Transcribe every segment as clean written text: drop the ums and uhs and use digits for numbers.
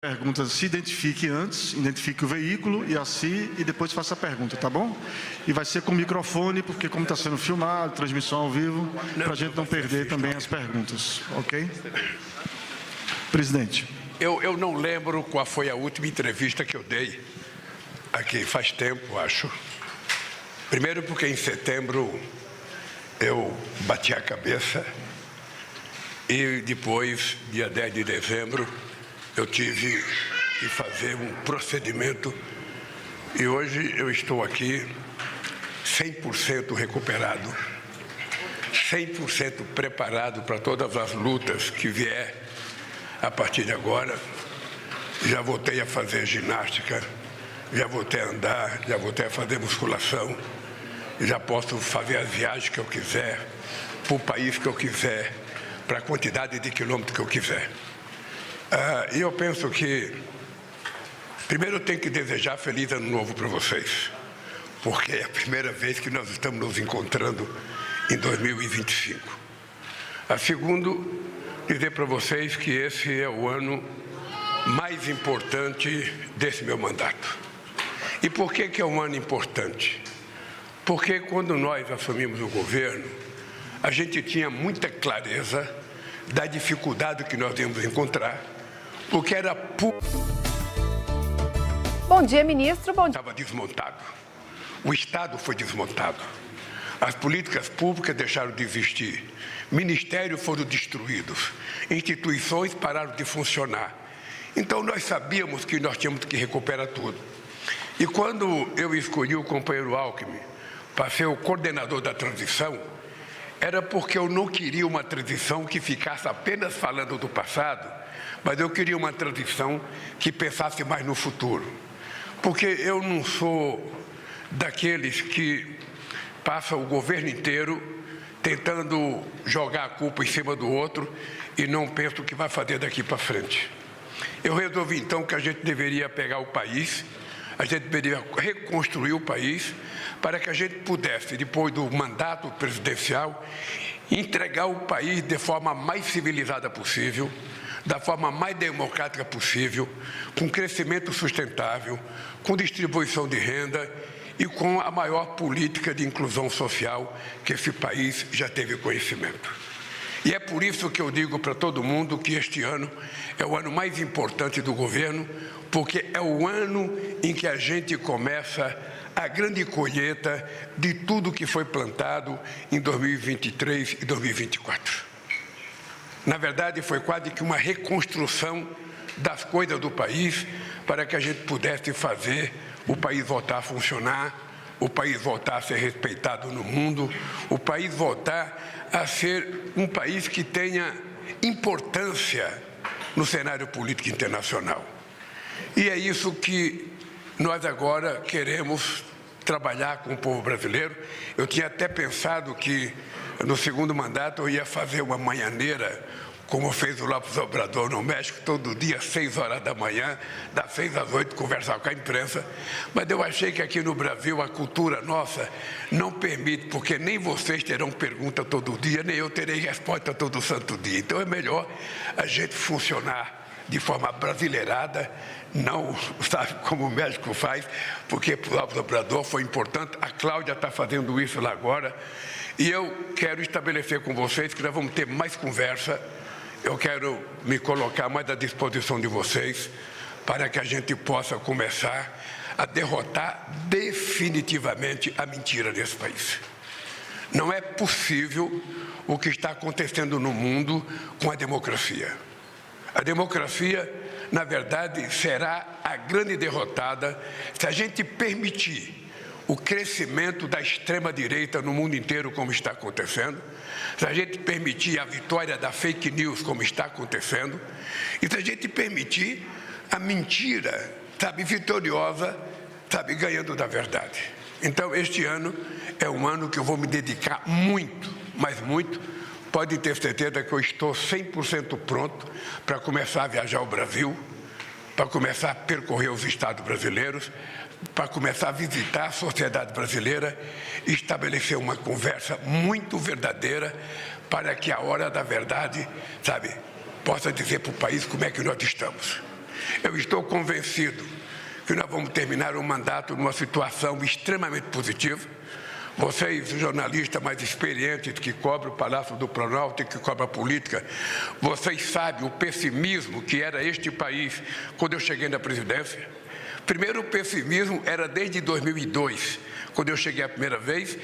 Perguntas, se identifique antes, identifique o veículo e a si, e depois faça a pergunta, tá bom? E vai ser com microfone, porque como está sendo filmado, transmissão ao vivo, para a gente não perder também as perguntas, ok? Presidente. Eu não lembro qual foi a última entrevista que eu dei aqui, faz tempo, acho. Primeiro porque em setembro eu bati a cabeça e depois, dia 10 de dezembro, eu tive que fazer um procedimento e hoje eu estou aqui 100% recuperado, 100% preparado para todas as lutas que vier a partir de agora. Já voltei a fazer ginástica, já voltei a andar, já voltei a fazer musculação, já posso fazer as viagens que eu quiser, para o país que eu quiser, para a quantidade de quilômetros que eu quiser. E eu penso que, primeiro eu tenho que desejar feliz ano novo para vocês, porque é a primeira vez que nós estamos nos encontrando em 2025. A segundo, dizer para vocês que esse é o ano mais importante desse meu mandato. E por que é um ano importante? Porque quando nós assumimos o governo, a gente tinha muita clareza da dificuldade que nós íamos encontrar, porque era Bom dia, ministro. Bom dia. Estava desmontado. O Estado foi desmontado. As políticas públicas deixaram de existir. Ministérios foram destruídos. Instituições pararam de funcionar. Então, nós sabíamos que nós tínhamos que recuperar tudo. E quando eu escolhi o companheiro Alckmin para ser o coordenador da transição, era porque eu não queria uma transição que ficasse apenas falando do passado, mas eu queria uma transição que pensasse mais no futuro. Porque eu não sou daqueles que passam o governo inteiro tentando jogar a culpa em cima do outro e não penso o que vai fazer daqui para frente. Eu resolvi então que a gente deveria pegar o país, a gente deveria reconstruir o país para que a gente pudesse, depois do mandato presidencial, entregar o país de forma mais civilizada possível, da forma mais democrática possível, com crescimento sustentável, com distribuição de renda e com a maior política de inclusão social que esse país já teve conhecimento. E é por isso que eu digo para todo mundo que este ano é o ano mais importante do governo, porque é o ano em que a gente começa a grande colheita de tudo que foi plantado em 2023 e 2024. Na verdade, foi quase que uma reconstrução das coisas do país para que a gente pudesse fazer o país voltar a funcionar, o país voltar a ser respeitado no mundo, o país voltar a ser um país que tenha importância no cenário político internacional. E é isso que nós agora queremos trabalhar com o povo brasileiro. Eu tinha até pensado que no segundo mandato eu ia fazer uma manhãneira, como fez o López Obrador no México, todo dia, às 6 horas da manhã, das 6 às 8, conversar com a imprensa. Mas eu achei que aqui no Brasil a cultura nossa não permite, porque nem vocês terão pergunta todo dia, nem eu terei resposta todo santo dia. Então é melhor a gente funcionar de forma brasileirada, não sabe como o México faz, porque para o López Obrador foi importante. A Cláudia está fazendo isso lá agora. E eu quero estabelecer com vocês que nós vamos ter mais conversa. Eu quero me colocar mais à disposição de vocês para que a gente possa começar a derrotar definitivamente a mentira desse país. Não é possível o que está acontecendo no mundo com a democracia. A democracia, na verdade, será a grande derrotada se a gente permitir o crescimento da extrema-direita no mundo inteiro, como está acontecendo, se a gente permitir a vitória da fake news, como está acontecendo, e se a gente permitir a mentira, sabe, vitoriosa, sabe, ganhando da verdade. Então, este ano é um ano que eu vou me dedicar muito, mas muito. Pode ter certeza que eu estou 100% pronto para começar a viajar ao Brasil, para começar a percorrer os estados brasileiros, para começar a visitar a sociedade brasileira e estabelecer uma conversa muito verdadeira para que a hora da verdade, sabe, possa dizer para o país como é que nós estamos. Eu estou convencido que nós vamos terminar o mandato numa situação extremamente positiva. Vocês, jornalistas mais experientes que cobrem o Palácio do Planalto e que cobrem a política, vocês sabem o pessimismo que era este país quando eu cheguei na presidência. Primeiro, o pessimismo era desde 2002, quando eu cheguei a primeira vez,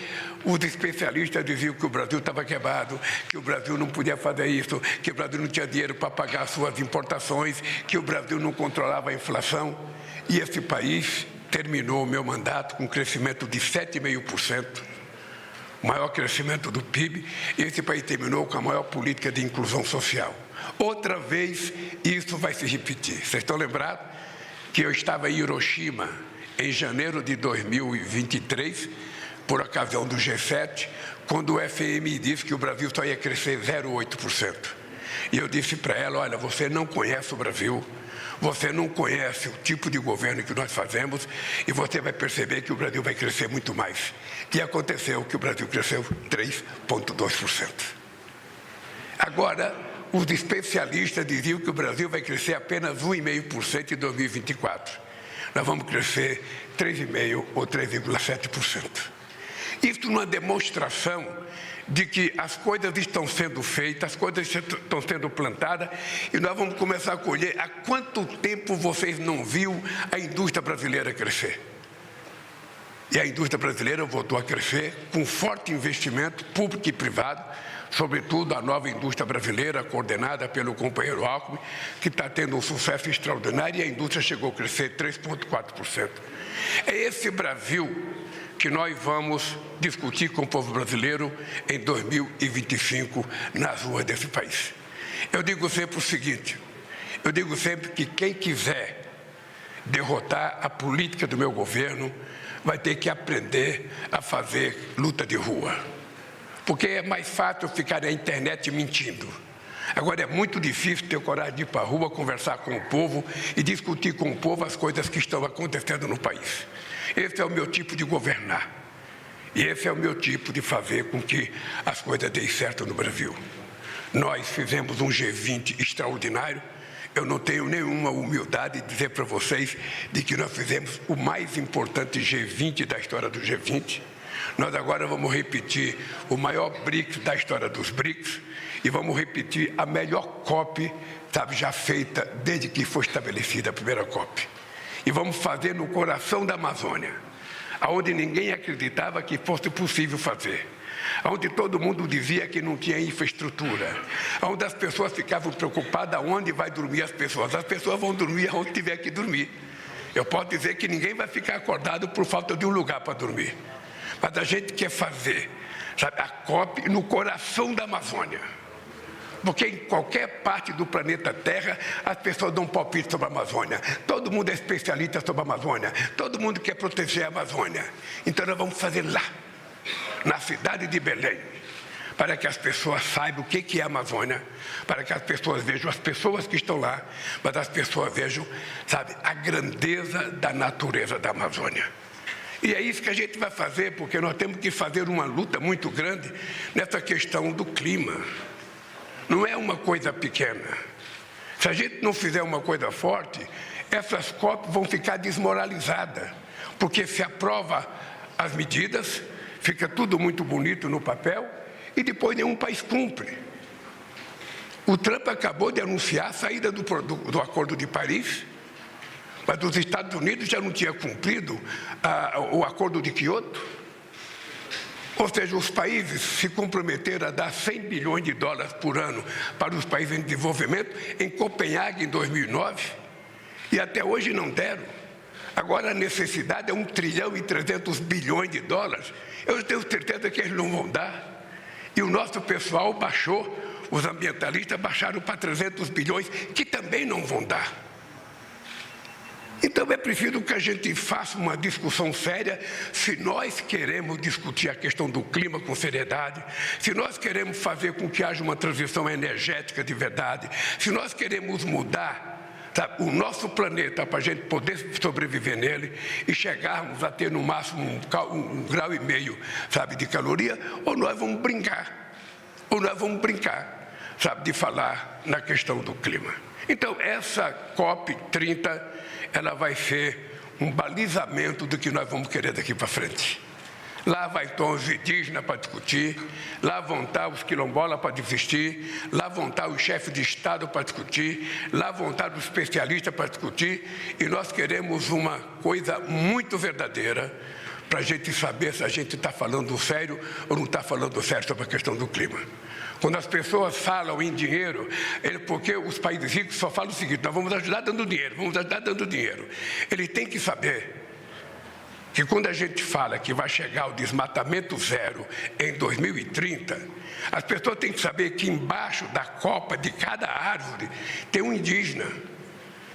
os especialistas diziam que o Brasil estava quebrado, que o Brasil não podia fazer isso, que o Brasil não tinha dinheiro para pagar suas importações, que o Brasil não controlava a inflação. E esse país terminou o meu mandato com um crescimento de 7,5%, o maior crescimento do PIB, e esse país terminou com a maior política de inclusão social. Outra vez, isso vai se repetir. Vocês estão lembrados que eu estava em Hiroshima em janeiro de 2023, por ocasião do G7, quando o FMI disse que o Brasil só ia crescer 0,8%. E eu disse para ela, olha, você não conhece o Brasil, você não conhece o tipo de governo que nós fazemos e você vai perceber que o Brasil vai crescer muito mais. E aconteceu que o Brasil cresceu 3,2%. Agora, os especialistas diziam que o Brasil vai crescer apenas 1,5% em 2024. Nós vamos crescer 3,5% ou 3,7%. Isso é uma demonstração de que as coisas estão sendo feitas, as coisas estão sendo plantadas e nós vamos começar a colher. Há quanto tempo vocês não viram a indústria brasileira crescer? E a indústria brasileira voltou a crescer com forte investimento público e privado, sobretudo a nova indústria brasileira, coordenada pelo companheiro Alckmin, que está tendo um sucesso extraordinário e a indústria chegou a crescer 3,4%. É esse Brasil que nós vamos discutir com o povo brasileiro em 2025 nas ruas desse país. Eu digo sempre o seguinte, eu digo sempre que quem quiser derrotar a política do meu governo vai ter que aprender a fazer luta de rua. Porque é mais fácil ficar na internet mentindo. Agora é muito difícil ter coragem de ir para a rua, conversar com o povo e discutir com o povo as coisas que estão acontecendo no país. Esse é o meu tipo de governar. E esse é o meu tipo de fazer com que as coisas deem certo no Brasil. Nós fizemos um G20 extraordinário. Eu não tenho nenhuma humildade de dizer para vocês de que nós fizemos o mais importante G20 da história do G20. Nós agora vamos repetir o maior BRICS da história dos BRICS e vamos repetir a melhor COP, já feita desde que foi estabelecida a primeira COP. E vamos fazer no coração da Amazônia, onde ninguém acreditava que fosse possível fazer, onde todo mundo dizia que não tinha infraestrutura, onde as pessoas ficavam preocupadas onde vai dormir as pessoas vão dormir onde tiver que dormir. Eu posso dizer que ninguém vai ficar acordado por falta de um lugar para dormir, mas a gente quer fazer, a COP no coração da Amazônia. Porque em qualquer parte do planeta Terra, as pessoas dão palpite sobre a Amazônia. Todo mundo é especialista sobre a Amazônia. Todo mundo quer proteger a Amazônia. Então nós vamos fazer lá, na cidade de Belém, para que as pessoas saibam o que é a Amazônia, para que as pessoas vejam as pessoas que estão lá, mas as pessoas vejam, a grandeza da natureza da Amazônia. E é isso que a gente vai fazer, porque nós temos que fazer uma luta muito grande nessa questão do clima. Não é uma coisa pequena. Se a gente não fizer uma coisa forte, essas COP vão ficar desmoralizadas, porque se aprova as medidas, fica tudo muito bonito no papel e depois nenhum país cumpre. O Trump acabou de anunciar a saída do Acordo de Paris, mas os Estados Unidos já não tinham cumprido o Acordo de Kyoto. Ou seja, os países se comprometeram a dar 100 bilhões de dólares por ano para os países em desenvolvimento em Copenhague em 2009 e até hoje não deram. Agora a necessidade é 1 trilhão e 300 bilhões de dólares. Eu tenho certeza que eles não vão dar. E o nosso pessoal baixou, os ambientalistas baixaram para 300 bilhões, que também não vão dar. Então é preciso que a gente faça uma discussão séria se nós queremos discutir a questão do clima com seriedade, se nós queremos fazer com que haja uma transição energética de verdade, se nós queremos mudar o nosso planeta para a gente poder sobreviver nele e chegarmos a ter no máximo 1,5 grau de caloria, ou nós vamos brincar, de falar na questão do clima. Então, essa COP30, ela vai ser um balizamento do que nós vamos querer daqui para frente. Lá vai estar os indígenas para discutir, lá vão estar os quilombolas para discutir, lá vão estar os chefes de Estado para discutir, lá vão estar os especialistas para discutir, e nós queremos uma coisa muito verdadeira para a gente saber se a gente está falando sério ou não está falando sério sobre a questão do clima. Quando as pessoas falam em dinheiro, porque os países ricos só falam o seguinte: nós vamos ajudar dando dinheiro, vamos ajudar dando dinheiro. Ele tem que saber que quando a gente fala que vai chegar o desmatamento zero em 2030, as pessoas têm que saber que embaixo da copa de cada árvore tem um indígena,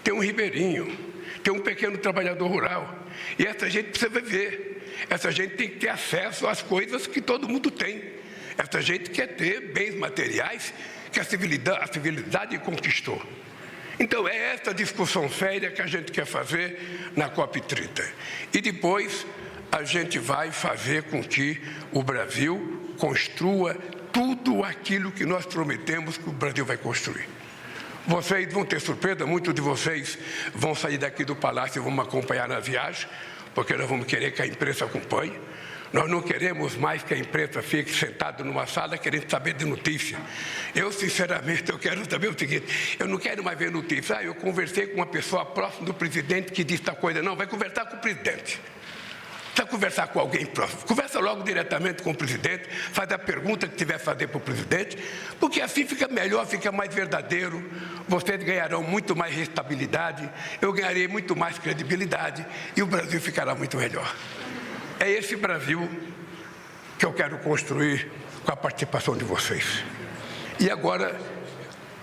tem um ribeirinho, tem um pequeno trabalhador rural. E essa gente precisa viver, essa gente tem que ter acesso às coisas que todo mundo tem. Essa gente quer ter bens materiais que a civilidade conquistou. Então, é essa discussão séria que a gente quer fazer na COP30. E depois, a gente vai fazer com que o Brasil construa tudo aquilo que nós prometemos que o Brasil vai construir. Vocês vão ter surpresa, muitos de vocês vão sair daqui do Palácio e vão me acompanhar na viagem, porque nós vamos querer que a imprensa acompanhe. Nós não queremos mais que a imprensa fique sentada numa sala querendo saber de notícia. Eu, sinceramente, eu quero saber o seguinte: eu não quero mais ver notícia. Eu conversei com uma pessoa próxima do presidente que disse tal coisa. Não, vai conversar com o presidente. Precisa conversar com alguém próximo. Conversa logo diretamente com o presidente, faz a pergunta que tiver a fazer para o presidente, porque assim fica melhor, fica mais verdadeiro. Vocês ganharão muito mais estabilidade, eu ganharei muito mais credibilidade e o Brasil ficará muito melhor. É esse Brasil que eu quero construir com a participação de vocês. E agora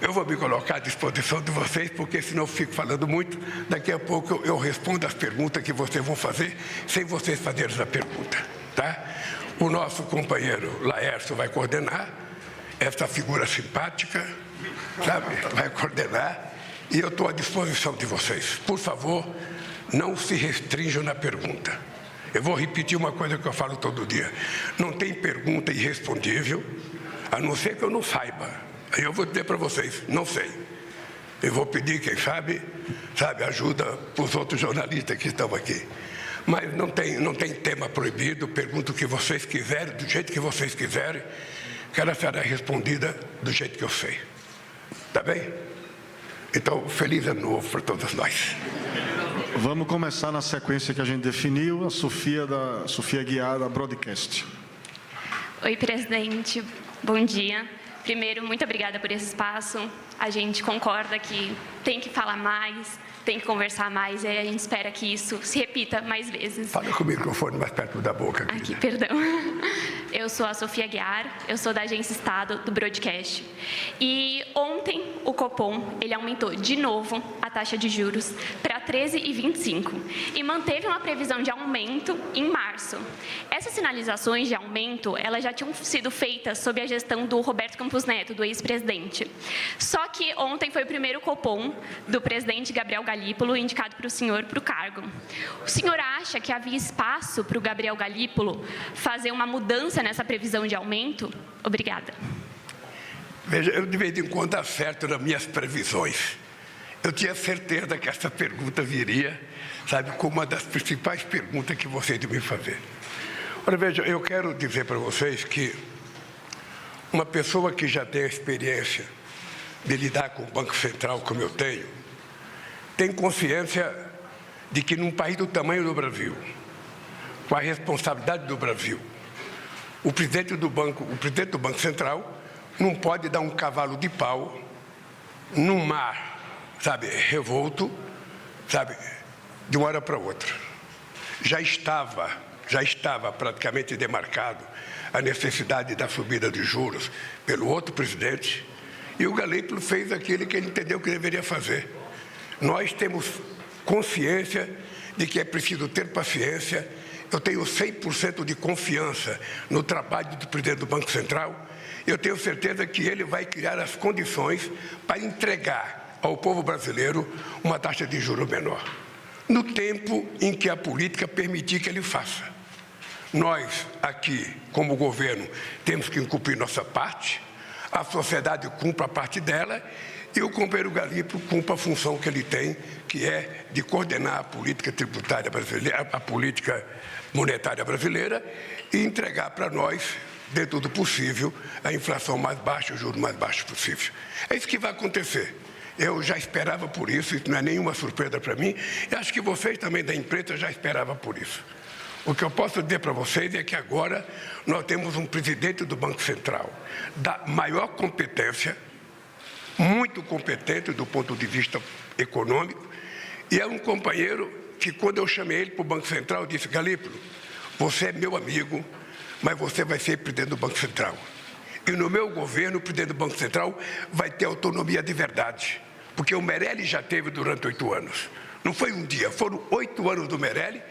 eu vou me colocar à disposição de vocês, porque senão eu fico falando muito. Daqui a pouco eu respondo as perguntas que vocês vão fazer, sem vocês fazerem essa pergunta, tá? O nosso companheiro Laércio vai coordenar, essa figura simpática, sabe? Vai coordenar, e eu estou à disposição de vocês. Por favor, não se restringam na pergunta. Eu vou repetir uma coisa que eu falo todo dia: não tem pergunta irrespondível, a não ser que eu não saiba. Aí eu vou dizer para vocês: não sei. Eu vou pedir, quem sabe, ajuda para os outros jornalistas que estão aqui. Mas não tem tema proibido, pergunta o que vocês quiserem, do jeito que vocês quiserem, que ela será respondida do jeito que eu sei. Tá bem? Então, feliz ano novo para todos nós. Vamos começar na sequência que a gente definiu, a Sofia Guiar, da Broadcast. Oi, presidente. Bom dia. Primeiro, muito obrigada por esse espaço. A gente concorda que tem que falar mais, tem que conversar mais, e a gente espera que isso se repita mais vezes. Fala com o microfone mais perto da boca. Aqui, perdão. Eu sou a Sofia Guiar, eu sou da Agência Estado do Broadcast. E ontem o Copom, ele aumentou de novo a taxa de juros para 13,25 e manteve uma previsão de aumento em março. Essas sinalizações de aumento, elas já tinham sido feitas sob a gestão do Roberto Campos Neto, do ex-presidente. Só que ontem foi o primeiro Copom do presidente Gabriel Galípolo indicado para o senhor para o cargo. O senhor acha que havia espaço para o Gabriel Galípolo fazer uma mudança nessa previsão de aumento? Obrigada. Veja, eu de vez em quando acerto nas minhas previsões. Eu tinha certeza que essa pergunta viria, como uma das principais perguntas que vocês iam me fazer. Olha, veja, eu quero dizer para vocês que uma pessoa que já tem a experiência de lidar com o Banco Central como eu tenho, tem consciência de que num país do tamanho do Brasil, com a responsabilidade do Brasil, o presidente do Banco Central não pode dar um cavalo de pau num mar, revolto, de uma hora para outra. Já estava praticamente demarcado a necessidade da subida de juros pelo outro presidente, e o Galípolo fez aquilo que ele entendeu que deveria fazer. Nós temos consciência de que é preciso ter paciência. Eu tenho 100% de confiança no trabalho do presidente do Banco Central. Eu tenho certeza que ele vai criar as condições para entregar ao povo brasileiro uma taxa de juros menor, no tempo em que a política permitir que ele faça. Nós, aqui, como governo, temos que cumprir nossa parte, a sociedade cumpre a parte dela, e o companheiro Galípolo cumpre a função que ele tem, que é de coordenar a política tributária brasileira, a política monetária brasileira e entregar para nós, dentro do possível, a inflação mais baixa, o juro mais baixo possível. É isso que vai acontecer. Eu já esperava por isso não é nenhuma surpresa para mim, e acho que vocês também da imprensa já esperavam por isso. O que eu posso dizer para vocês é que agora nós temos um presidente do Banco Central da maior competência, muito competente do ponto de vista econômico, e é um companheiro que, quando eu chamei ele para o Banco Central, eu disse: Galípolo, você é meu amigo, mas você vai ser presidente do Banco Central. E no meu governo, o presidente do Banco Central vai ter autonomia de verdade, porque o Meirelles já teve durante 8 anos. Não foi um dia, foram 8 anos do Meirelles,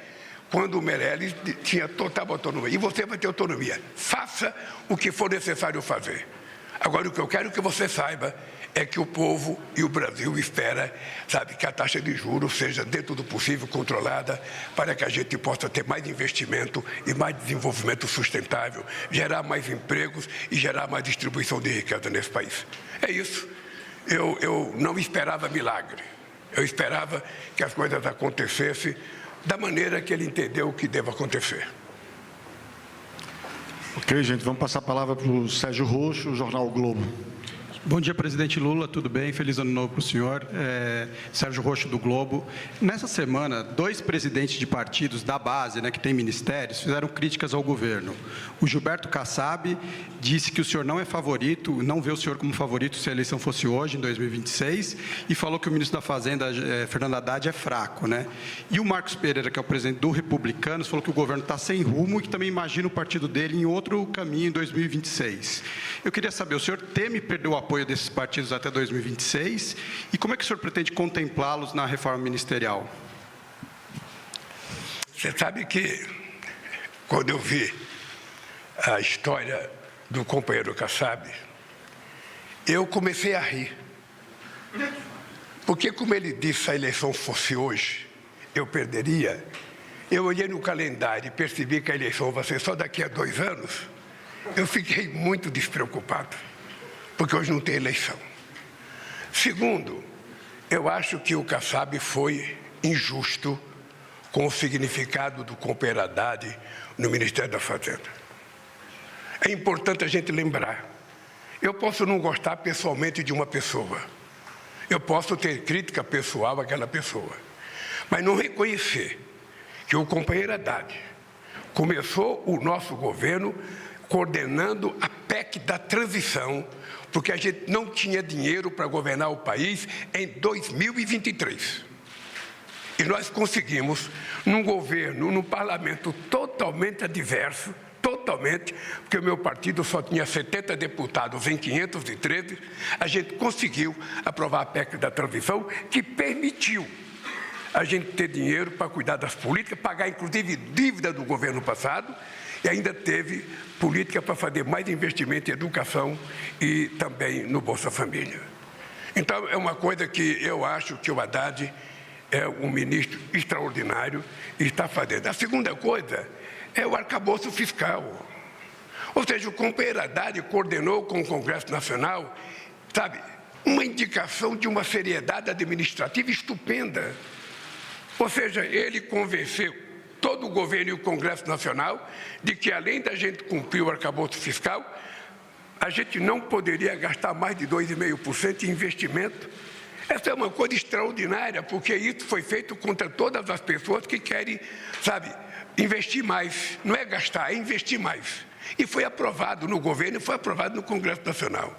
quando o Meirelles tinha total autonomia. E você vai ter autonomia. Faça o que for necessário fazer. Agora, o que eu quero que você saiba é que o povo e o Brasil espera, que a taxa de juros seja, dentro do possível, controlada, para que a gente possa ter mais investimento e mais desenvolvimento sustentável, gerar mais empregos e gerar mais distribuição de riqueza nesse país. É isso. Eu não esperava milagre. Eu esperava que as coisas acontecessem da maneira que ele entendeu que deve acontecer. Ok, gente, vamos passar a palavra para o Sérgio Roxo, Jornal o Globo. Bom dia, presidente Lula, tudo bem? Feliz ano novo para o senhor. Sérgio Roxo, do Globo. Nessa semana, 2 presidentes de partidos da base, que tem ministérios, fizeram críticas ao governo. O Gilberto Kassab disse que o senhor não é favorito, não vê o senhor como favorito se a eleição fosse hoje, em 2026, e falou que o ministro da Fazenda, Fernando Haddad, é fraco, E o Marcos Pereira, que é o presidente do Republicanos, falou que o governo está sem rumo e que também imagina o partido dele em outro caminho em 2026. Eu queria saber, o senhor teme perder o apoio desses partidos até 2026 e como é que o senhor pretende contemplá-los na reforma ministerial? Você sabe que, quando eu vi a história do companheiro Kassab, eu comecei a rir. Porque, como ele disse, se a eleição fosse hoje, eu perderia. Eu olhei no calendário e percebi que a eleição vai ser só daqui a 2 anos. Eu fiquei muito despreocupado, porque hoje não tem eleição. Segundo, eu acho que o Kassab foi injusto com o significado do companheiro Haddad no Ministério da Fazenda. É importante a gente lembrar. Eu posso não gostar pessoalmente de uma pessoa. Eu posso ter crítica pessoal àquela pessoa. Mas não reconhecer que o companheiro Haddad começou o nosso governo coordenando a PEC da transição, porque a gente não tinha dinheiro para governar o país em 2023. E nós conseguimos, num governo, num parlamento totalmente adverso, totalmente, porque o meu partido só tinha 70 deputados em 513, a gente conseguiu aprovar a PEC da transição, que permitiu a gente ter dinheiro para cuidar das políticas, pagar inclusive dívida do governo passado, e ainda teve política para fazer mais investimento em educação e também no Bolsa Família. Então, é uma coisa que eu acho que o Haddad é um ministro extraordinário e está fazendo. A segunda coisa é o arcabouço fiscal. Ou seja, o companheiro Haddad coordenou com o Congresso Nacional, uma indicação de uma seriedade administrativa estupenda. Ou seja, ele convenceu todo o governo e o Congresso Nacional de que, além da gente cumprir o arcabouço fiscal, a gente não poderia gastar mais de 2,5% em investimento. Essa é uma coisa extraordinária, porque isso foi feito contra todas as pessoas que querem, investir mais. Não é gastar, é investir mais. E foi aprovado no governo e foi aprovado no Congresso Nacional.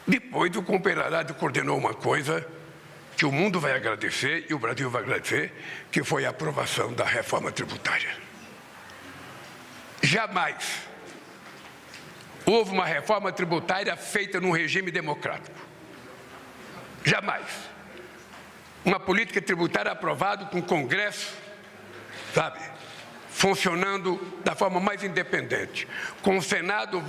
Depois, o companheiro Haddad coordenou uma coisa que o mundo vai agradecer e o Brasil vai agradecer, que foi a aprovação da reforma tributária. Jamais houve uma reforma tributária feita num regime democrático. Jamais. Uma política tributária aprovada com o Congresso, funcionando da forma mais independente, com o Senado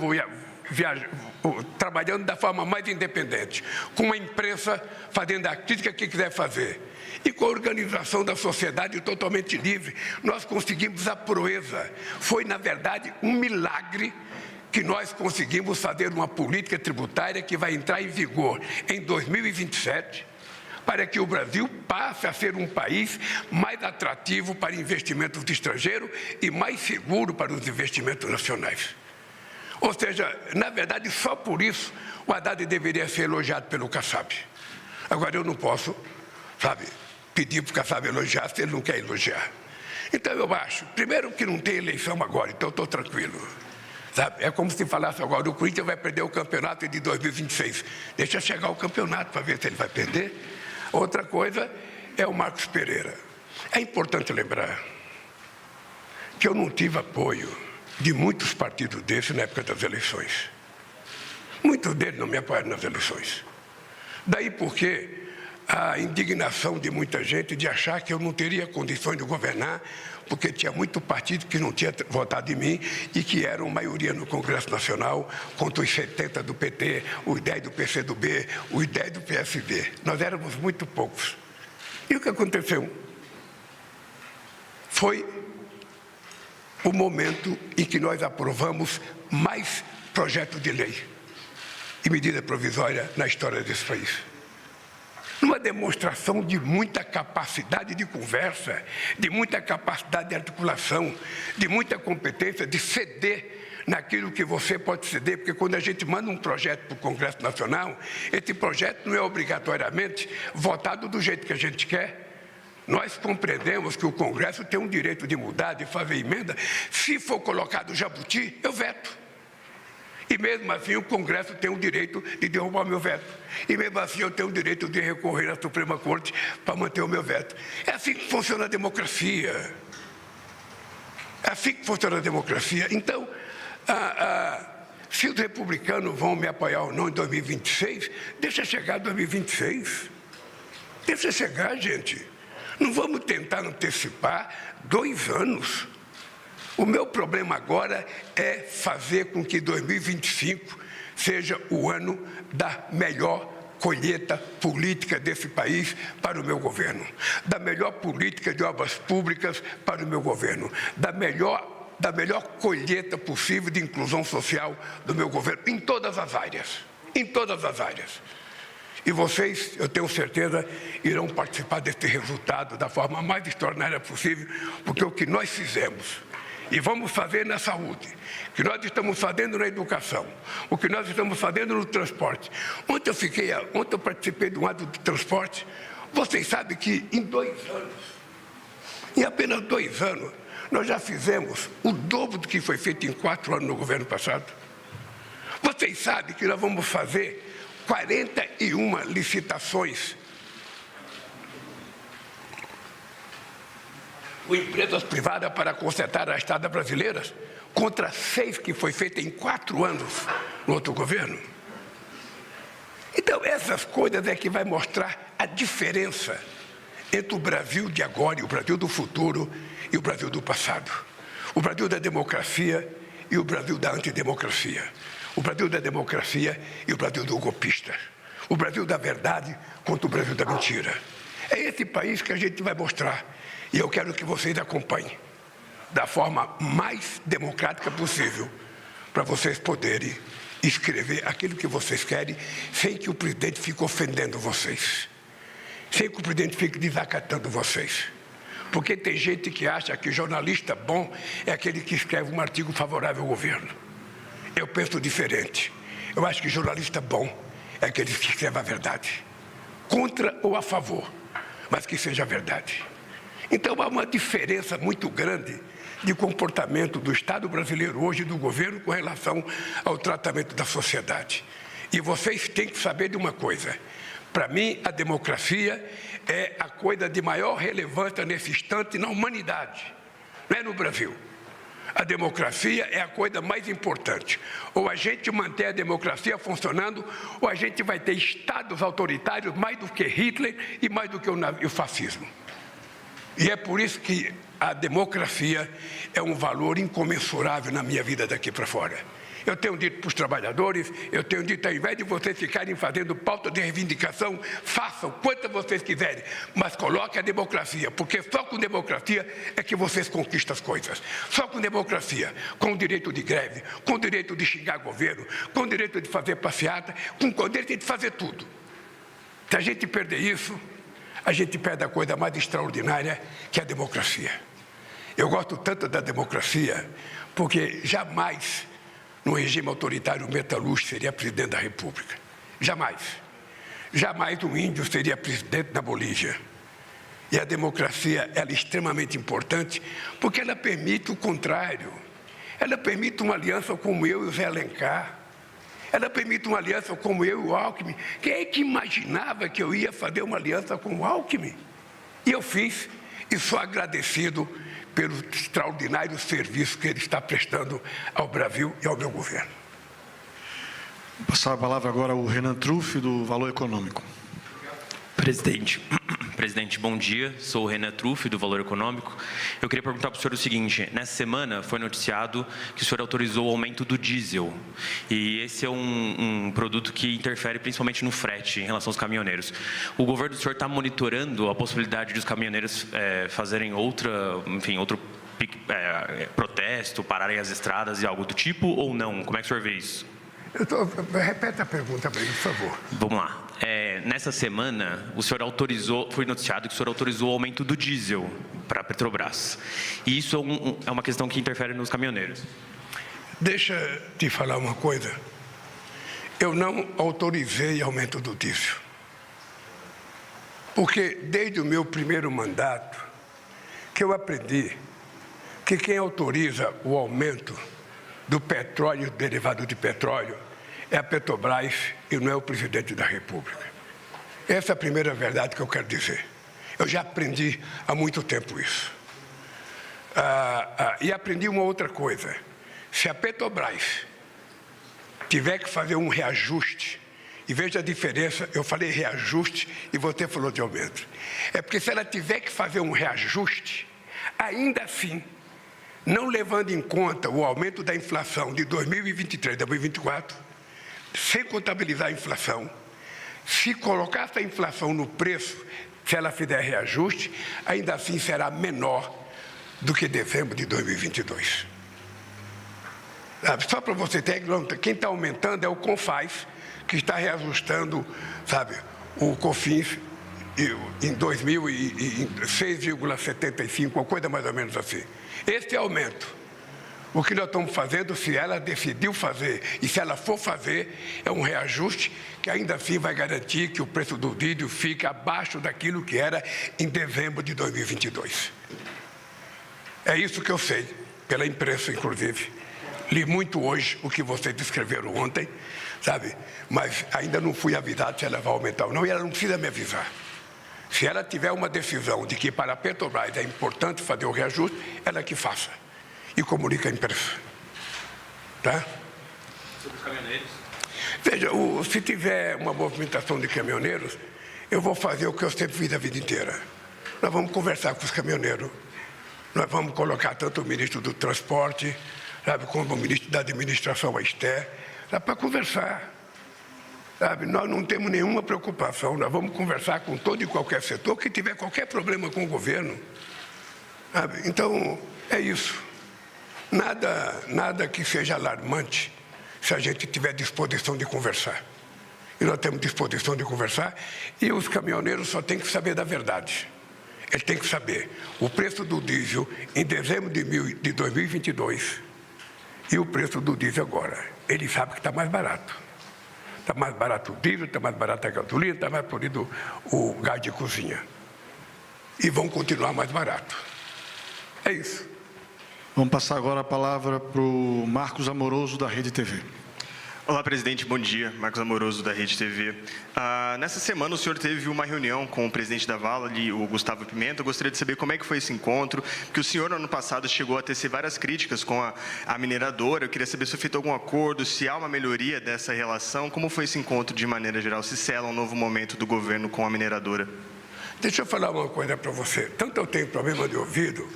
trabalhando da forma mais independente, com a imprensa fazendo a crítica que quiser fazer e com a organização da sociedade totalmente livre, nós conseguimos a proeza. Foi, na verdade, um milagre que nós conseguimos fazer uma política tributária que vai entrar em vigor em 2027, para que o Brasil passe a ser um país mais atrativo para investimentos estrangeiros e mais seguro para os investimentos nacionais. Ou seja, na verdade, só por isso o Haddad deveria ser elogiado pelo Kassab. Agora, eu não posso, pedir para o Kassab elogiar se ele não quer elogiar. Então, eu acho, primeiro, que não tem eleição agora, então eu estou tranquilo. É como se falasse agora, o Corinthians vai perder o campeonato de 2026. Deixa chegar o campeonato para ver se ele vai perder. Outra coisa é o Marcos Pereira. É importante lembrar que eu não tive apoio de muitos partidos desses na época das eleições. Muitos deles não me apoiaram nas eleições. Daí porque a indignação de muita gente de achar que eu não teria condições de governar, porque tinha muito partido que não tinha votado em mim e que eram maioria no Congresso Nacional, contra os 70 do PT, os 10 do PCdoB, os 10 do PSB. Nós éramos muito poucos. E o que aconteceu? Foi o momento em que nós aprovamos mais projetos de lei e medida provisória na história desse país. Numa demonstração de muita capacidade de conversa, de muita capacidade de articulação, de muita competência de ceder naquilo que você pode ceder, porque quando a gente manda um projeto para o Congresso Nacional, esse projeto não é obrigatoriamente votado do jeito que a gente quer. Nós compreendemos que o Congresso tem um direito de mudar, de fazer emenda. Se for colocado jabuti, eu veto. E mesmo assim o Congresso tem o direito de derrubar o meu veto. E mesmo assim eu tenho o direito de recorrer à Suprema Corte para manter o meu veto. É assim que funciona a democracia. É assim que funciona a democracia. Então, se os republicanos vão me apoiar ou não em 2026, deixa chegar 2026. Deixa chegar, gente. Não vamos tentar antecipar 2 anos. O meu problema agora é fazer com que 2025 seja o ano da melhor colheita política desse país para o meu governo, da melhor política de obras públicas para o meu governo, da melhor colheita possível de inclusão social do meu governo, em todas as áreas, E vocês, eu tenho certeza, irão participar desse resultado da forma mais extraordinária possível, porque o que nós fizemos e vamos fazer na saúde, o que nós estamos fazendo na educação, o que nós estamos fazendo no transporte. Ontem eu participei de um ato de transporte. Vocês sabem que em 2 anos, em apenas 2 anos, nós já fizemos o dobro do que foi feito em 4 anos no governo passado. Vocês sabem que nós vamos fazer 41 licitações com empresas privadas para consertar as estradas brasileiras, contra 6 que foi feita em 4 anos no outro governo. Então, essas coisas é que vai mostrar a diferença entre o Brasil de agora e o Brasil do futuro e o Brasil do passado. O Brasil da democracia e o Brasil da antidemocracia. O Brasil da democracia e o Brasil do golpista. O Brasil da verdade contra o Brasil da mentira. É esse país que a gente vai mostrar. E eu quero que vocês acompanhem da forma mais democrática possível, para vocês poderem escrever aquilo que vocês querem, sem que o presidente fique ofendendo vocês, sem que o presidente fique desacatando vocês. Porque tem gente que acha que jornalista bom é aquele que escreve um artigo favorável ao governo. Eu penso diferente. Eu acho que jornalista bom é aquele que escreve a verdade, contra ou a favor, mas que seja a verdade. Então, há uma diferença muito grande de comportamento do Estado brasileiro hoje e do governo com relação ao tratamento da sociedade. E vocês têm que saber de uma coisa. Para mim, a democracia é a coisa de maior relevância nesse instante na humanidade, não é no Brasil. A democracia é a coisa mais importante. Ou a gente mantém a democracia funcionando, ou a gente vai ter estados autoritários mais do que Hitler e mais do que o fascismo. E é por isso que a democracia é um valor incomensurável na minha vida daqui para fora. Eu tenho dito para os trabalhadores, eu tenho dito, ao invés de vocês ficarem fazendo pauta de reivindicação, façam quantas vocês quiserem, mas coloquem a democracia, porque só com democracia é que vocês conquistam as coisas. Só com democracia, com o direito de greve, com o direito de xingar governo, com o direito de fazer passeata, com o direito de fazer tudo. Se a gente perder isso, a gente perde a coisa mais extraordinária, que é a democracia. Eu gosto tanto da democracia, porque jamais, no regime autoritário, o Metalúcio seria presidente da República. Jamais. Jamais um índio seria presidente da Bolívia. E a democracia, ela é extremamente importante, porque ela permite o contrário. Ela permite uma aliança como eu e o Zé Alencar. Ela permite uma aliança como eu e o Alckmin. Quem é que imaginava que eu ia fazer uma aliança com o Alckmin? E eu fiz, e sou agradecido pelo extraordinário serviço que ele está prestando ao Brasil e ao meu governo. Vou passar a palavra agora ao Renan Truffi, do Valor Econômico. Presidente, bom dia. Sou o Renan Truffi, do Valor Econômico. Eu queria perguntar para o senhor o seguinte: nessa semana foi noticiado que o senhor autorizou o aumento do diesel. E esse é um produto que interfere principalmente no frete em relação aos caminhoneiros. O governo do senhor está monitorando a possibilidade de os caminhoneiros fazerem outro protesto, pararem as estradas e algo do tipo, ou não? Como é que o senhor vê isso? Repete a pergunta para ele, por favor. Vamos lá. Nessa semana, foi noticiado que o senhor autorizou o aumento do diesel para a Petrobras. E isso é uma questão que interfere nos caminhoneiros. Deixa eu te falar uma coisa. Eu não autorizei aumento do diesel. Porque desde o meu primeiro mandato, que eu aprendi que quem autoriza o aumento do petróleo, derivado de petróleo, é a Petrobras e não é o presidente da República. Essa é a primeira verdade que eu quero dizer. Eu já aprendi há muito tempo isso. E aprendi uma outra coisa. Se a Petrobras tiver que fazer um reajuste, e veja a diferença, eu falei reajuste e você falou de aumento. É porque se ela tiver que fazer um reajuste, ainda assim, não levando em conta o aumento da inflação de 2023 a 2024, sem contabilizar a inflação, se colocar essa inflação no preço, se ela fizer reajuste, ainda assim será menor do que dezembro de 2022. Só para você ter, quem está aumentando é o CONFAS, que está reajustando, o COFINS em 6,75, uma coisa mais ou menos assim. Esse aumento, o que nós estamos fazendo, se ela decidiu fazer e se ela for fazer, é um reajuste que ainda assim vai garantir que o preço do diesel fique abaixo daquilo que era em dezembro de 2022. É isso que eu sei, pela imprensa, inclusive. Li muito hoje o que vocês descreveram ontem, mas ainda não fui avisado se ela vai aumentar ou não, e ela não precisa me avisar. Se ela tiver uma decisão de que para a Petrobras é importante fazer o reajuste, ela que faça. E comunica à imprensa. Tá? Sobre os caminhoneiros? Veja, se tiver uma movimentação de caminhoneiros, eu vou fazer o que eu sempre fiz a vida inteira. Nós vamos conversar com os caminhoneiros. Nós vamos colocar tanto o ministro do Transporte, como o ministro da Administração, a Esther, para conversar. Nós não temos nenhuma preocupação, nós vamos conversar com todo e qualquer setor que tiver qualquer problema com o governo. Então, é isso. Nada que seja alarmante se a gente tiver disposição de conversar. E nós temos disposição de conversar, e os caminhoneiros só têm que saber da verdade. Eles têm que saber o preço do diesel em dezembro de 2022 e o preço do diesel agora. Ele sabe que está mais barato. Está mais barato o diesel, está mais barato a gasolina, está mais polido o gás de cozinha. E vão continuar mais barato. É isso. Vamos passar agora a palavra para o Marcos Amoroso, da Rede TV. Olá, presidente, bom dia. Marcos Amoroso, da Rede TV. Nessa semana, o senhor teve uma reunião com o presidente da Vale, o Gustavo Pimenta. Eu gostaria de saber como é que foi esse encontro, porque o senhor, no ano passado, chegou a tecer várias críticas com a mineradora. Eu queria saber se foi feito algum acordo, se há uma melhoria dessa relação. Como foi esse encontro, de maneira geral? Se sela um novo momento do governo com a mineradora? Deixa eu falar uma coisa para você. Tanto eu tenho problema de ouvido,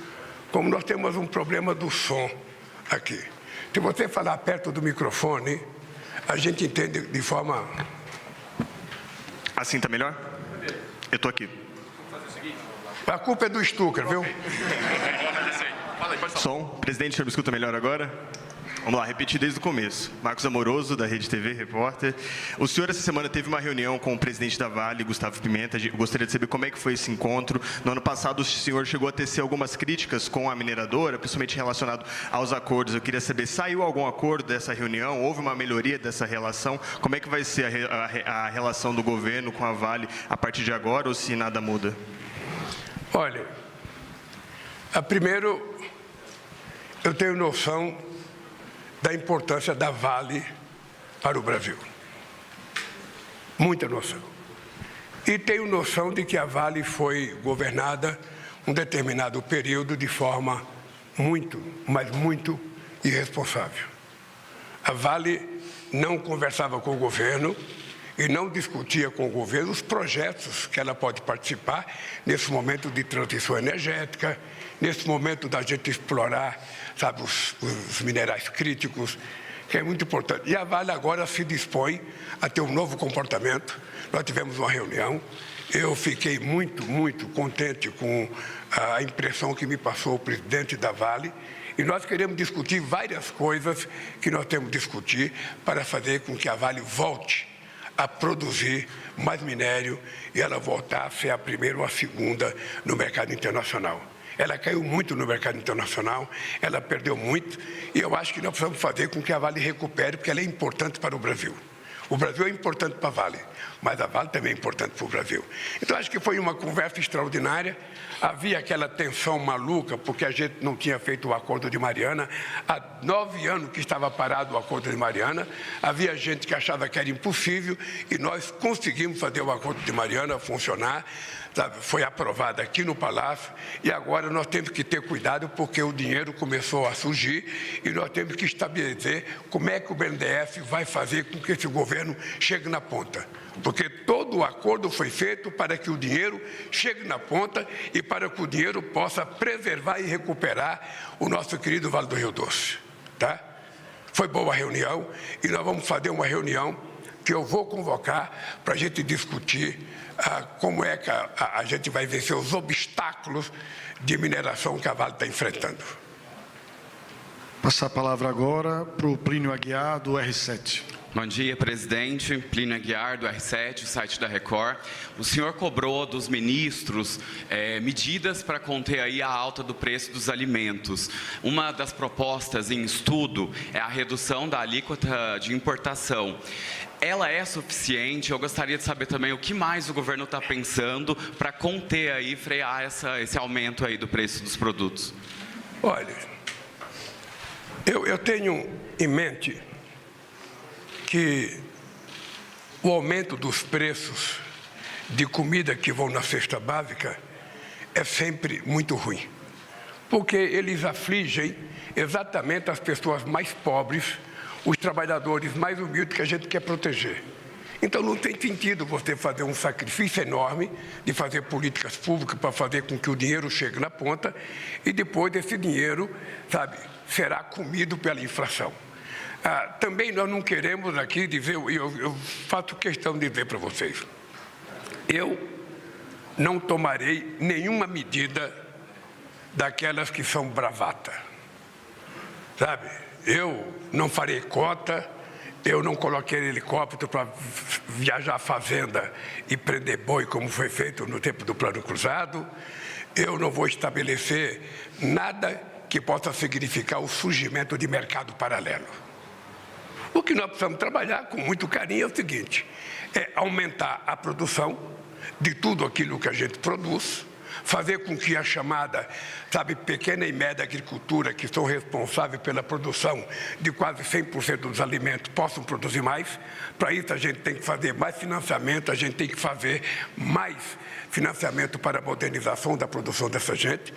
como nós temos um problema do som aqui. Se você falar perto do microfone, a gente entende de forma... Assim está melhor? Eu estou aqui. A culpa é do Stucker, viu? Som. Presidente, o senhor me escuta melhor agora? Vamos lá, repetir desde o começo. Marcos Amoroso, da Rede TV, repórter. O senhor, essa semana, teve uma reunião com o presidente da Vale, Gustavo Pimenta. Eu gostaria de saber como é que foi esse encontro. No ano passado, o senhor chegou a tecer algumas críticas com a mineradora, principalmente relacionado aos acordos. Eu queria saber, saiu algum acordo dessa reunião? Houve uma melhoria dessa relação? Como é que vai ser a relação do governo com a Vale a partir de agora, ou se nada muda? Olha, primeiro, eu tenho noção da importância da Vale para o Brasil. Muita noção. E tenho noção de que a Vale foi governada um determinado período de forma muito, mas muito irresponsável. A Vale não conversava com o governo e não discutia com o governo os projetos que ela pode participar nesse momento de transição energética, nesse momento da gente explorar, sabe, os minerais críticos, que é muito importante. E a Vale agora se dispõe a ter um novo comportamento. Nós tivemos uma reunião, eu fiquei muito, muito contente com a impressão que me passou o presidente da Vale, e nós queremos discutir várias coisas que nós temos que discutir para fazer com que a Vale volte a produzir mais minério e ela voltar a ser a primeira ou a segunda no mercado internacional. Ela caiu muito no mercado internacional, ela perdeu muito, e eu acho que nós precisamos fazer com que a Vale recupere, porque ela é importante para o Brasil. O Brasil é importante para a Vale, mas a Vale também é importante para o Brasil. Então, acho que foi uma conversa extraordinária. Havia aquela tensão maluca, porque a gente não tinha feito o Acordo de Mariana. Há 9 anos que estava parado o Acordo de Mariana. Havia gente que achava que era impossível, e nós conseguimos fazer o Acordo de Mariana funcionar. Foi aprovado aqui no Palácio, e agora nós temos que ter cuidado, porque o dinheiro começou a surgir, e nós temos que estabelecer como é que o BNDES vai fazer com que esse governo chegue na ponta. Porque todo o acordo foi feito para que o dinheiro chegue na ponta e para que o dinheiro possa preservar e recuperar o nosso querido Vale do Rio Doce. Tá? Foi boa a reunião, e nós vamos fazer uma reunião que eu vou convocar para a gente discutir como é que a gente vai vencer os obstáculos de mineração que a Vale está enfrentando. Passar a palavra agora para o Plínio Aguiar, do R7. Bom dia, presidente. Plínio Aguiar, do R7, o site da Record. O senhor cobrou dos ministros medidas para conter aí a alta do preço dos alimentos. Uma das propostas em estudo é a redução da alíquota de importação. Ela é suficiente? Eu gostaria de saber também o que mais o governo está pensando para conter aí, frear esse aumento aí do preço dos produtos. Olha, eu tenho em mente que o aumento dos preços de comida que vão na cesta básica é sempre muito ruim, porque eles afligem exatamente as pessoas mais pobres, os trabalhadores mais humildes que a gente quer proteger. Então, não tem sentido você fazer um sacrifício enorme de fazer políticas públicas para fazer com que o dinheiro chegue na ponta e depois esse dinheiro, sabe, será comido pela inflação. Também nós não queremos aqui dizer, eu faço questão de dizer para vocês, eu não tomarei nenhuma medida daquelas que são bravata, sabe? Eu não farei cota, eu não coloquei helicóptero para viajar à fazenda e prender boi, como foi feito no tempo do Plano Cruzado. Eu não vou estabelecer nada que possa significar o surgimento de mercado paralelo. O que nós precisamos trabalhar com muito carinho é o seguinte, é aumentar a produção de tudo aquilo que a gente produz, fazer com que a chamada, sabe, pequena e média agricultura, que são responsáveis pela produção de quase 100% dos alimentos, possam produzir mais. Para isso, a gente tem que fazer mais financiamento, a gente tem que fazer mais financiamento para a modernização da produção dessa gente.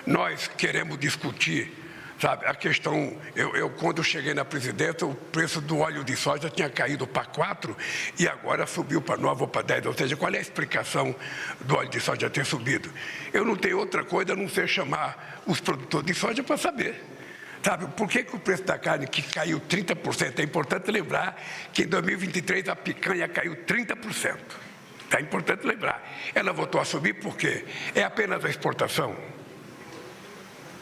Nós queremos discutir, sabe, a questão, eu quando cheguei na presidência, o preço do óleo de soja tinha caído para 4 e agora subiu para 9 ou para 10. Ou seja, qual é a explicação do óleo de soja ter subido? Eu não tenho outra coisa a não ser chamar os produtores de soja para saber. Sabe, por que o preço da carne que caiu 30%? É importante lembrar que em 2023 a picanha caiu 30%. É importante lembrar. Ela voltou a subir por quê? É apenas a exportação?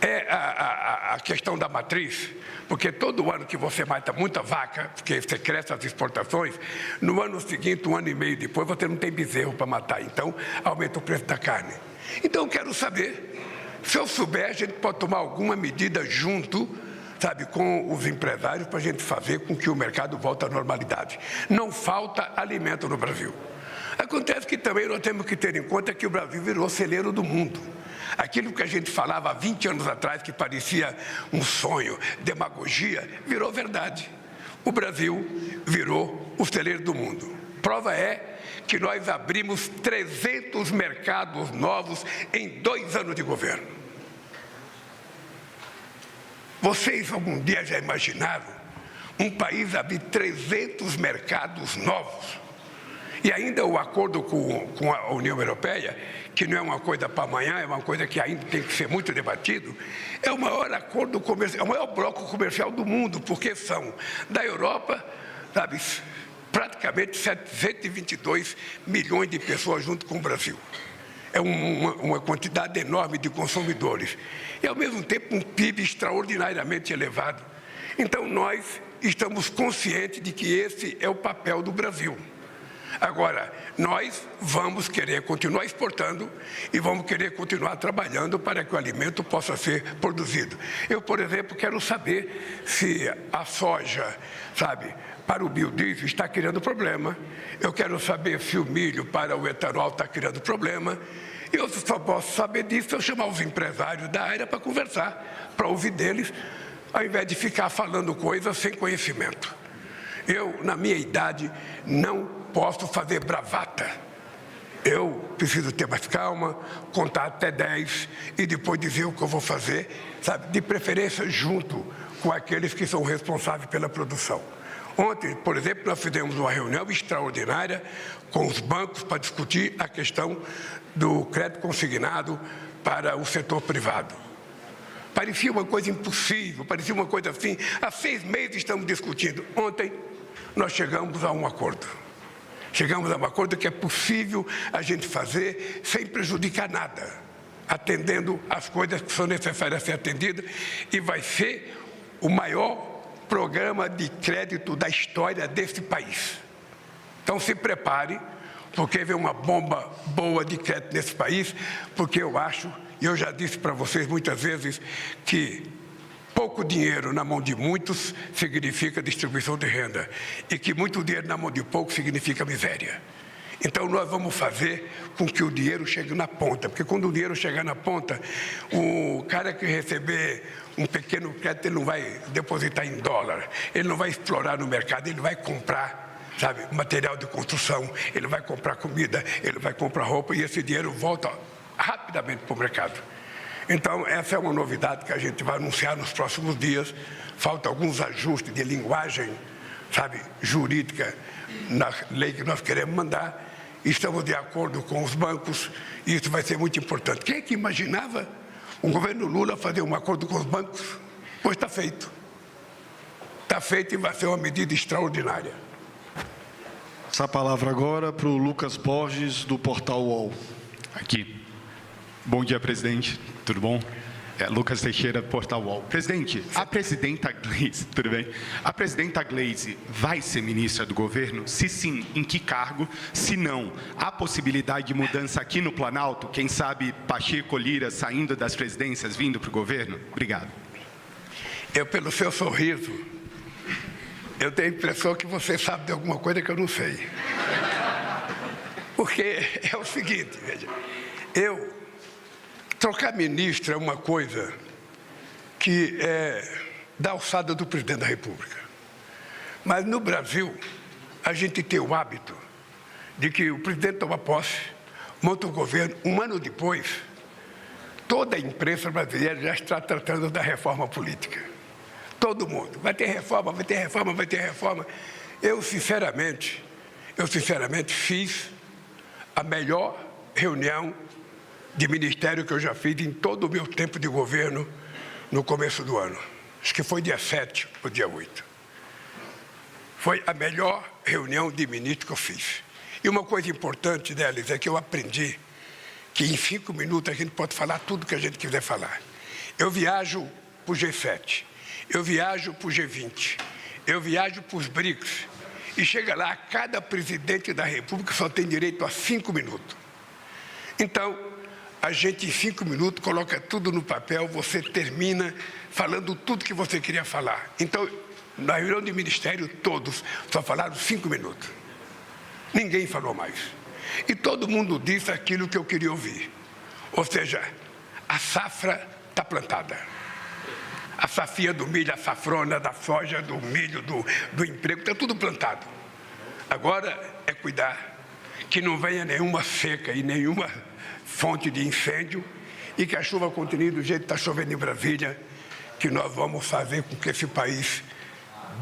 É a questão da matriz? Porque todo ano que você mata muita vaca, porque você cresce as exportações, no ano seguinte, 1 ano e meio depois, você não tem bezerro para matar. Então, aumenta o preço da carne. Então, eu quero saber, se eu souber, a gente pode tomar alguma medida junto, sabe, com os empresários para a gente fazer com que o mercado volte à normalidade. Não falta alimento no Brasil. Acontece que também nós temos que ter em conta que o Brasil virou celeiro do mundo. Aquilo que a gente falava há 20 anos atrás, que parecia um sonho, demagogia, virou verdade. O Brasil virou o celeiro do mundo. Prova é que nós abrimos 300 mercados novos em 2 anos de governo. Vocês algum dia já imaginaram um país abrir 300 mercados novos? E ainda o acordo com a União Europeia, que não é uma coisa para amanhã, é uma coisa que ainda tem que ser muito debatido, é o maior acordo comercial, é o maior bloco comercial do mundo, porque são da Europa, sabe, praticamente 722 milhões de pessoas junto com o Brasil. É uma quantidade enorme de consumidores. E, ao mesmo tempo, um PIB extraordinariamente elevado. Então, nós estamos conscientes de que esse é o papel do Brasil. Agora, nós vamos querer continuar exportando e vamos querer continuar trabalhando para que o alimento possa ser produzido. Eu, por exemplo, quero saber se a soja, sabe, para o biodiesel está criando problema. Eu quero saber se o milho para o etanol está criando problema. Eu só posso saber disso se eu chamar os empresários da área para conversar, para ouvir deles, ao invés de ficar falando coisas sem conhecimento. Eu, na minha idade, não posso fazer bravata. Eu preciso ter mais calma, contar até 10 e depois dizer o que eu vou fazer, sabe? De preferência junto com aqueles que são responsáveis pela produção. Ontem, por exemplo, nós fizemos uma reunião extraordinária com os bancos para discutir a questão do crédito consignado para o setor privado. Parecia uma coisa impossível, parecia uma coisa assim. Há 6 meses estamos discutindo. Ontem, nós chegamos a um acordo. Chegamos a um acordo que é possível a gente fazer sem prejudicar nada, atendendo as coisas que são necessárias a ser atendidas, e vai ser o maior programa de crédito da história desse país. Então se prepare, porque vem uma bomba boa de crédito nesse país, porque eu acho, e eu já disse para vocês muitas vezes, que pouco dinheiro na mão de muitos significa distribuição de renda, e que muito dinheiro na mão de poucos significa miséria. Então nós vamos fazer com que o dinheiro chegue na ponta, porque quando o dinheiro chegar na ponta, o cara que receber um pequeno crédito, ele não vai depositar em dólar, ele não vai explorar no mercado, ele vai comprar, sabe, material de construção, ele vai comprar comida, ele vai comprar roupa, e esse dinheiro volta rapidamente para o mercado. Então, essa é uma novidade que a gente vai anunciar nos próximos dias. Falta alguns ajustes de linguagem, sabe, jurídica na lei que nós queremos mandar. Estamos de acordo com os bancos e isso vai ser muito importante. Quem é que imaginava o governo Lula fazer um acordo com os bancos? Pois está feito. Está feito e vai ser uma medida extraordinária. Essa palavra agora para o Lucas Borges, do Portal UOL. Aqui. Bom dia, presidente. Tudo bom? Lucas Teixeira, Portal UOL. Presidente, a presidenta Gleisi, tudo bem? A presidenta Gleisi vai ser ministra do governo? Se sim, em que cargo? Se não, há possibilidade de mudança aqui no Planalto? Quem sabe Pacheco, Lira saindo das presidências, vindo para o governo? Obrigado. Eu, pelo seu sorriso, eu tenho a impressão que você sabe de alguma coisa que eu não sei. Porque é o seguinte, veja, trocar ministro é uma coisa que é da alçada do presidente da República. Mas no Brasil, a gente tem o hábito de que o presidente toma posse, monta o governo, 1 ano depois, toda a imprensa brasileira já está tratando da reforma política. Todo mundo. Vai ter reforma, vai ter reforma, vai ter reforma. Eu, sinceramente, fiz a melhor reunião de ministério que eu já fiz em todo o meu tempo de governo no começo do ano. acho que foi dia 7 ou dia 8. Foi a melhor reunião de ministros que eu fiz. E uma coisa importante deles é que eu aprendi que em 5 minutos a gente pode falar tudo que a gente quiser falar. Eu viajo para o G7, eu viajo para o G20, eu viajo para os BRICS, e chega lá, cada presidente da República só tem direito a 5 minutos. Então, a gente em 5 minutos coloca tudo no papel, você termina falando tudo que você queria falar. Então, na reunião de ministério, todos só falaram 5 minutos. Ninguém falou mais. E todo mundo disse aquilo que eu queria ouvir. Ou seja, a safra está plantada. A safia do milho, a safrona, da soja, do milho, do emprego, está tudo plantado. Agora é cuidar que não venha nenhuma seca e nenhuma fonte de incêndio e que a chuva continue do jeito que está chovendo em Brasília, que nós vamos fazer com que esse país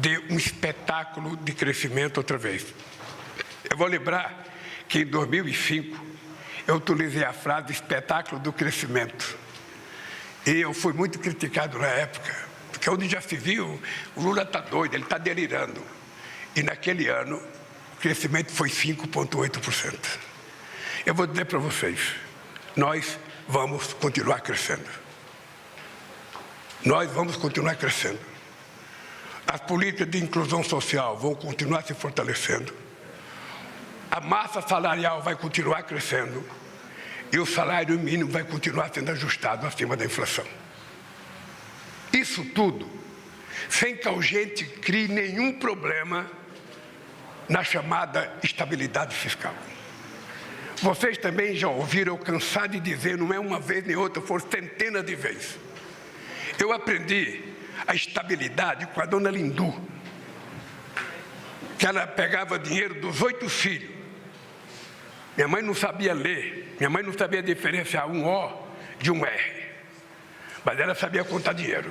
dê um espetáculo de crescimento outra vez. Eu vou lembrar que em 2005 eu utilizei a frase espetáculo do crescimento. E eu fui muito criticado na época, porque onde já se viu, o Lula está doido, ele está delirando. E naquele ano, o crescimento foi 5,8%. Eu vou dizer para vocês, nós vamos continuar crescendo. Nós vamos continuar crescendo. As políticas de inclusão social vão continuar se fortalecendo. A massa salarial vai continuar crescendo. E o salário mínimo vai continuar sendo ajustado acima da inflação. Isso tudo, sem que a gente crie nenhum problema na chamada estabilidade fiscal. Vocês também já ouviram eu cansar de dizer, não é uma vez nem outra, foram centenas de vezes. Eu aprendi a estabilidade com a dona Lindu, que ela pegava dinheiro dos 8 filhos. Minha mãe não sabia ler, minha mãe não sabia diferenciar um O de um R, mas ela sabia contar dinheiro.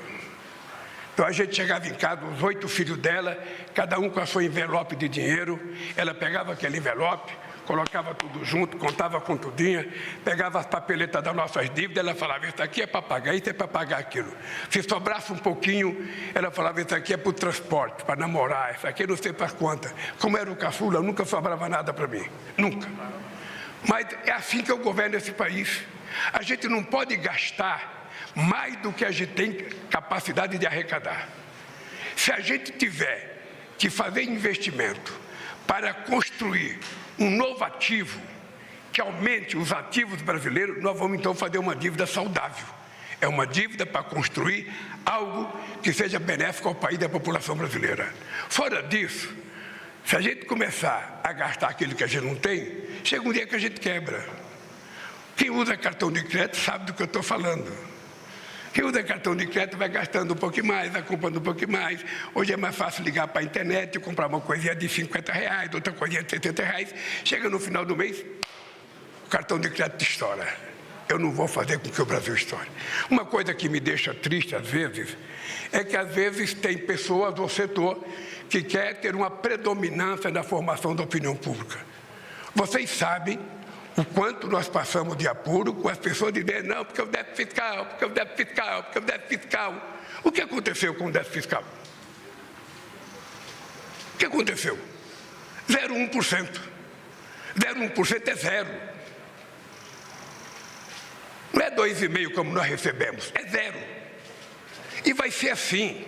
Então a gente chegava em casa, os 8 filhos dela, cada um com a sua envelope de dinheiro, ela pegava aquele envelope, colocava tudo junto, contava com tudinha, pegava as papeletas das nossas dívidas, ela falava, isso aqui é para pagar, isso é para pagar aquilo. Se sobrasse um pouquinho, ela falava, isso aqui é para o transporte, para namorar, isso aqui não sei para quantas. Como era o caçula, nunca sobrava nada para mim, nunca. Mas é assim que eu governo esse país. A gente não pode gastar mais do que a gente tem capacidade de arrecadar. Se a gente tiver que fazer investimento para construir um novo ativo que aumente os ativos brasileiros, nós vamos então fazer uma dívida saudável. É uma dívida para construir algo que seja benéfico ao país e à população brasileira. Fora disso, se a gente começar a gastar aquilo que a gente não tem, chega um dia que a gente quebra. Quem usa cartão de crédito sabe do que eu estou falando. Quem usa cartão de crédito vai gastando um pouquinho mais, vai comprando um pouquinho mais. Hoje é mais fácil ligar para a internet e comprar uma coisinha de R$50, outra coisinha de R$70. Chega no final do mês, o cartão de crédito estoura. Eu não vou fazer com que o Brasil estoure. Uma coisa que me deixa triste às vezes, é que às vezes tem pessoas do setor que quer ter uma predominância na formação da opinião pública. Vocês sabem o quanto nós passamos de apuro com as pessoas dizendo, não, porque o déficit fiscal, porque o déficit fiscal, porque o déficit fiscal. O que aconteceu com o déficit fiscal? O que aconteceu? 0,1%. 0,1% é zero. Não é 2,5% como nós recebemos, é zero. E vai ser assim.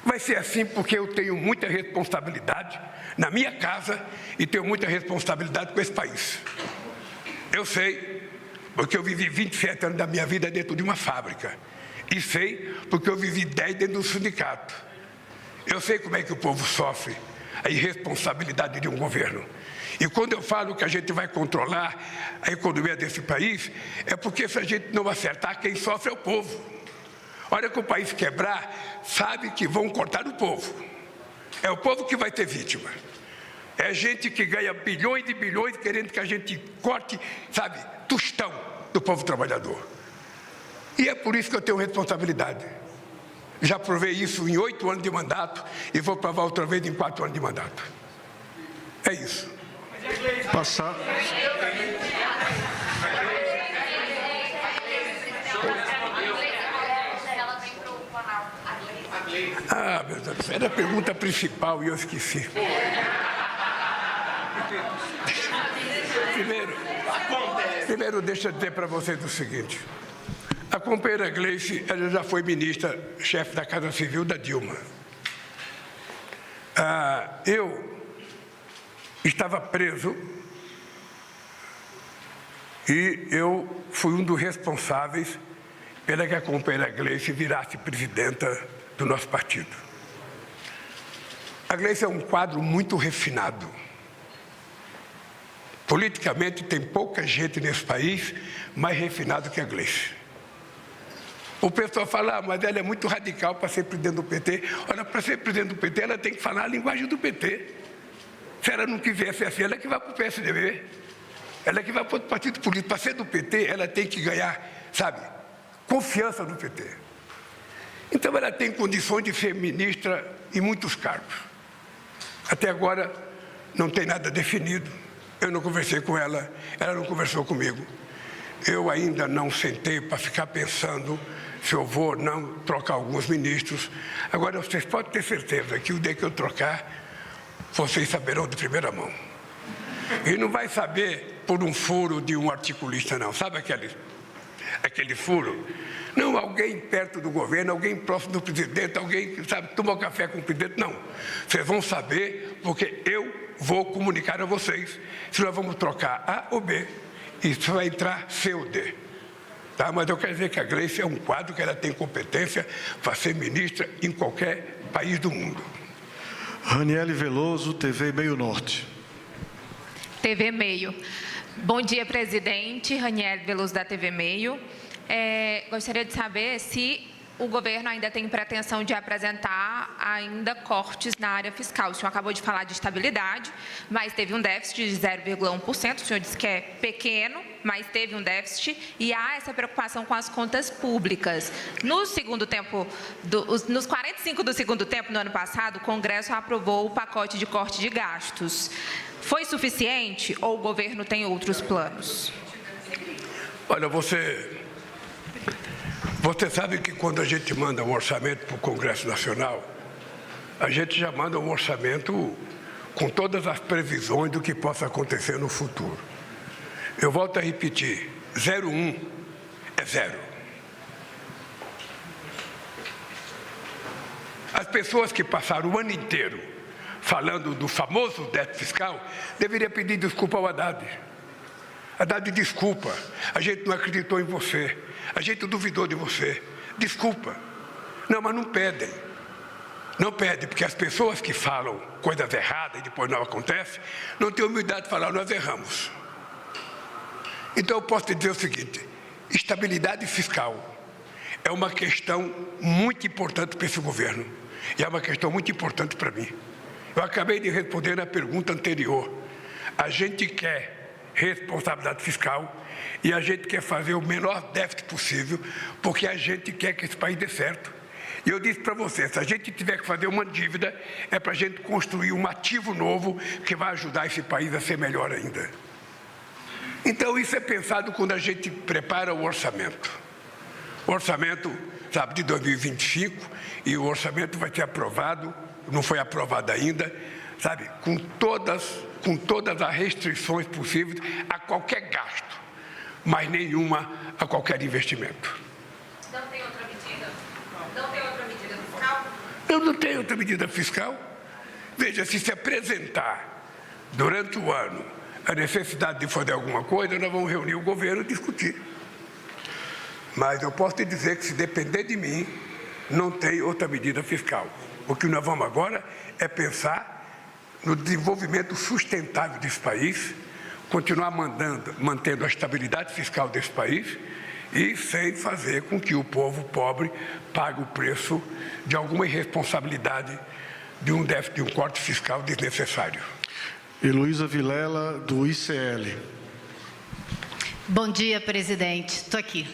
Vai ser assim porque eu tenho muita responsabilidade na minha casa e tenho muita responsabilidade com esse país. Eu sei, porque eu vivi 27 anos da minha vida dentro de uma fábrica. E sei, porque eu vivi 10 dentro do sindicato. Eu sei como é que o povo sofre a irresponsabilidade de um governo. E quando eu falo que a gente vai controlar a economia desse país, é porque se a gente não acertar, quem sofre é o povo. A hora que o país quebrar, sabe que vão cortar o povo. É o povo que vai ter vítima. É gente que ganha bilhões e bilhões querendo que a gente corte, sabe, tostão do povo trabalhador. E é por isso que eu tenho responsabilidade. Já provei isso em 8 anos de mandato e vou provar outra vez em 4 anos de mandato. É isso. Passar. Ela vem para o Planalto. Ah, meu Deus, era a pergunta principal e eu esqueci. Primeiro, deixa eu dizer para vocês o seguinte. A companheira Gleice, ela já foi ministra, chefe da Casa Civil da Dilma. Eu estava preso e eu fui um dos responsáveis pela que a companheira Gleice virasse presidenta do nosso partido. A Gleice é um quadro muito refinado. Politicamente, tem pouca gente nesse país mais refinado que a Gleice. O pessoal fala, mas ela é muito radical para ser presidente do PT. Olha, para ser presidente do PT, ela tem que falar a linguagem do PT. Se ela não quiser ser assim, ela é que vai para o PSDB. Ela é que vai para outro partido político. Para ser do PT, ela tem que ganhar, sabe, confiança no PT. Então, ela tem condições de ser ministra em muitos cargos. Até agora, não tem nada definido. Eu não conversei com ela, ela não conversou comigo. Eu ainda não sentei para ficar pensando se eu vou ou não trocar alguns ministros. Agora, vocês podem ter certeza que o dia que eu trocar, vocês saberão de primeira mão. E não vai saber por um furo de um articulista, não. Sabe aquele furo? Não, alguém perto do governo, alguém próximo do presidente, alguém que sabe tomar café com o presidente. Não. Vocês vão saber porque eu vou comunicar a vocês se nós vamos trocar A ou B. E isso vai entrar C ou D. Tá? Mas eu quero dizer que a Gleice é um quadro que ela tem competência para ser ministra em qualquer país do mundo. Raniele Veloso, TV Meio Norte. TV Meio. Bom dia, presidente. Raniele Veloso, da TV Meio. Gostaria de saber se o governo ainda tem pretensão de apresentar ainda cortes na área fiscal. O senhor acabou de falar de estabilidade, mas teve um déficit de 0,1%. O senhor disse que é pequeno, mas teve um déficit e há essa preocupação com as contas públicas. No segundo tempo, nos 45 do segundo tempo, no ano passado, o Congresso aprovou o pacote de corte de gastos. Foi suficiente ou o governo tem outros planos? Olha, você sabe que quando a gente manda um orçamento para o Congresso Nacional, a gente já manda um orçamento com todas as previsões do que possa acontecer no futuro. Eu volto a repetir, 0,1 é zero. As pessoas que passaram o ano inteiro falando do famoso déficit fiscal deveriam pedir desculpa ao Haddad. Haddad, desculpa, a gente não acreditou em você, a gente duvidou de você, desculpa. Não, mas não pedem. Não pedem, porque as pessoas que falam coisas erradas e depois não acontece, não têm humildade de falar, nós erramos. Então eu posso te dizer o seguinte, estabilidade fiscal é uma questão muito importante para esse governo, e é uma questão muito importante para mim. Eu acabei de responder na pergunta anterior, a gente quer responsabilidade fiscal e a gente quer fazer o menor déficit possível porque a gente quer que esse país dê certo. E eu disse para você, se a gente tiver que fazer uma dívida, é para a gente construir um ativo novo que vai ajudar esse país a ser melhor ainda. Então isso é pensado quando a gente prepara o orçamento. O orçamento, sabe, de 2025 e o orçamento vai ser aprovado, não foi aprovado ainda, sabe, com todas as restrições possíveis a qualquer gasto, mas nenhuma a qualquer investimento. Não tem outra medida? Não tem outra medida fiscal? Eu não tenho outra medida fiscal. Veja, se apresentar durante o ano a necessidade de fazer alguma coisa, nós vamos reunir o governo e discutir. Mas eu posso te dizer que se depender de mim, não tem outra medida fiscal. O que nós vamos agora é pensar no desenvolvimento sustentável desse país, continuar mantendo a estabilidade fiscal desse país e sem fazer com que o povo pobre pague o preço de alguma irresponsabilidade de um déficit, de um corte fiscal desnecessário. Heloísa Vilela, do ICL. Bom dia, presidente. Estou aqui.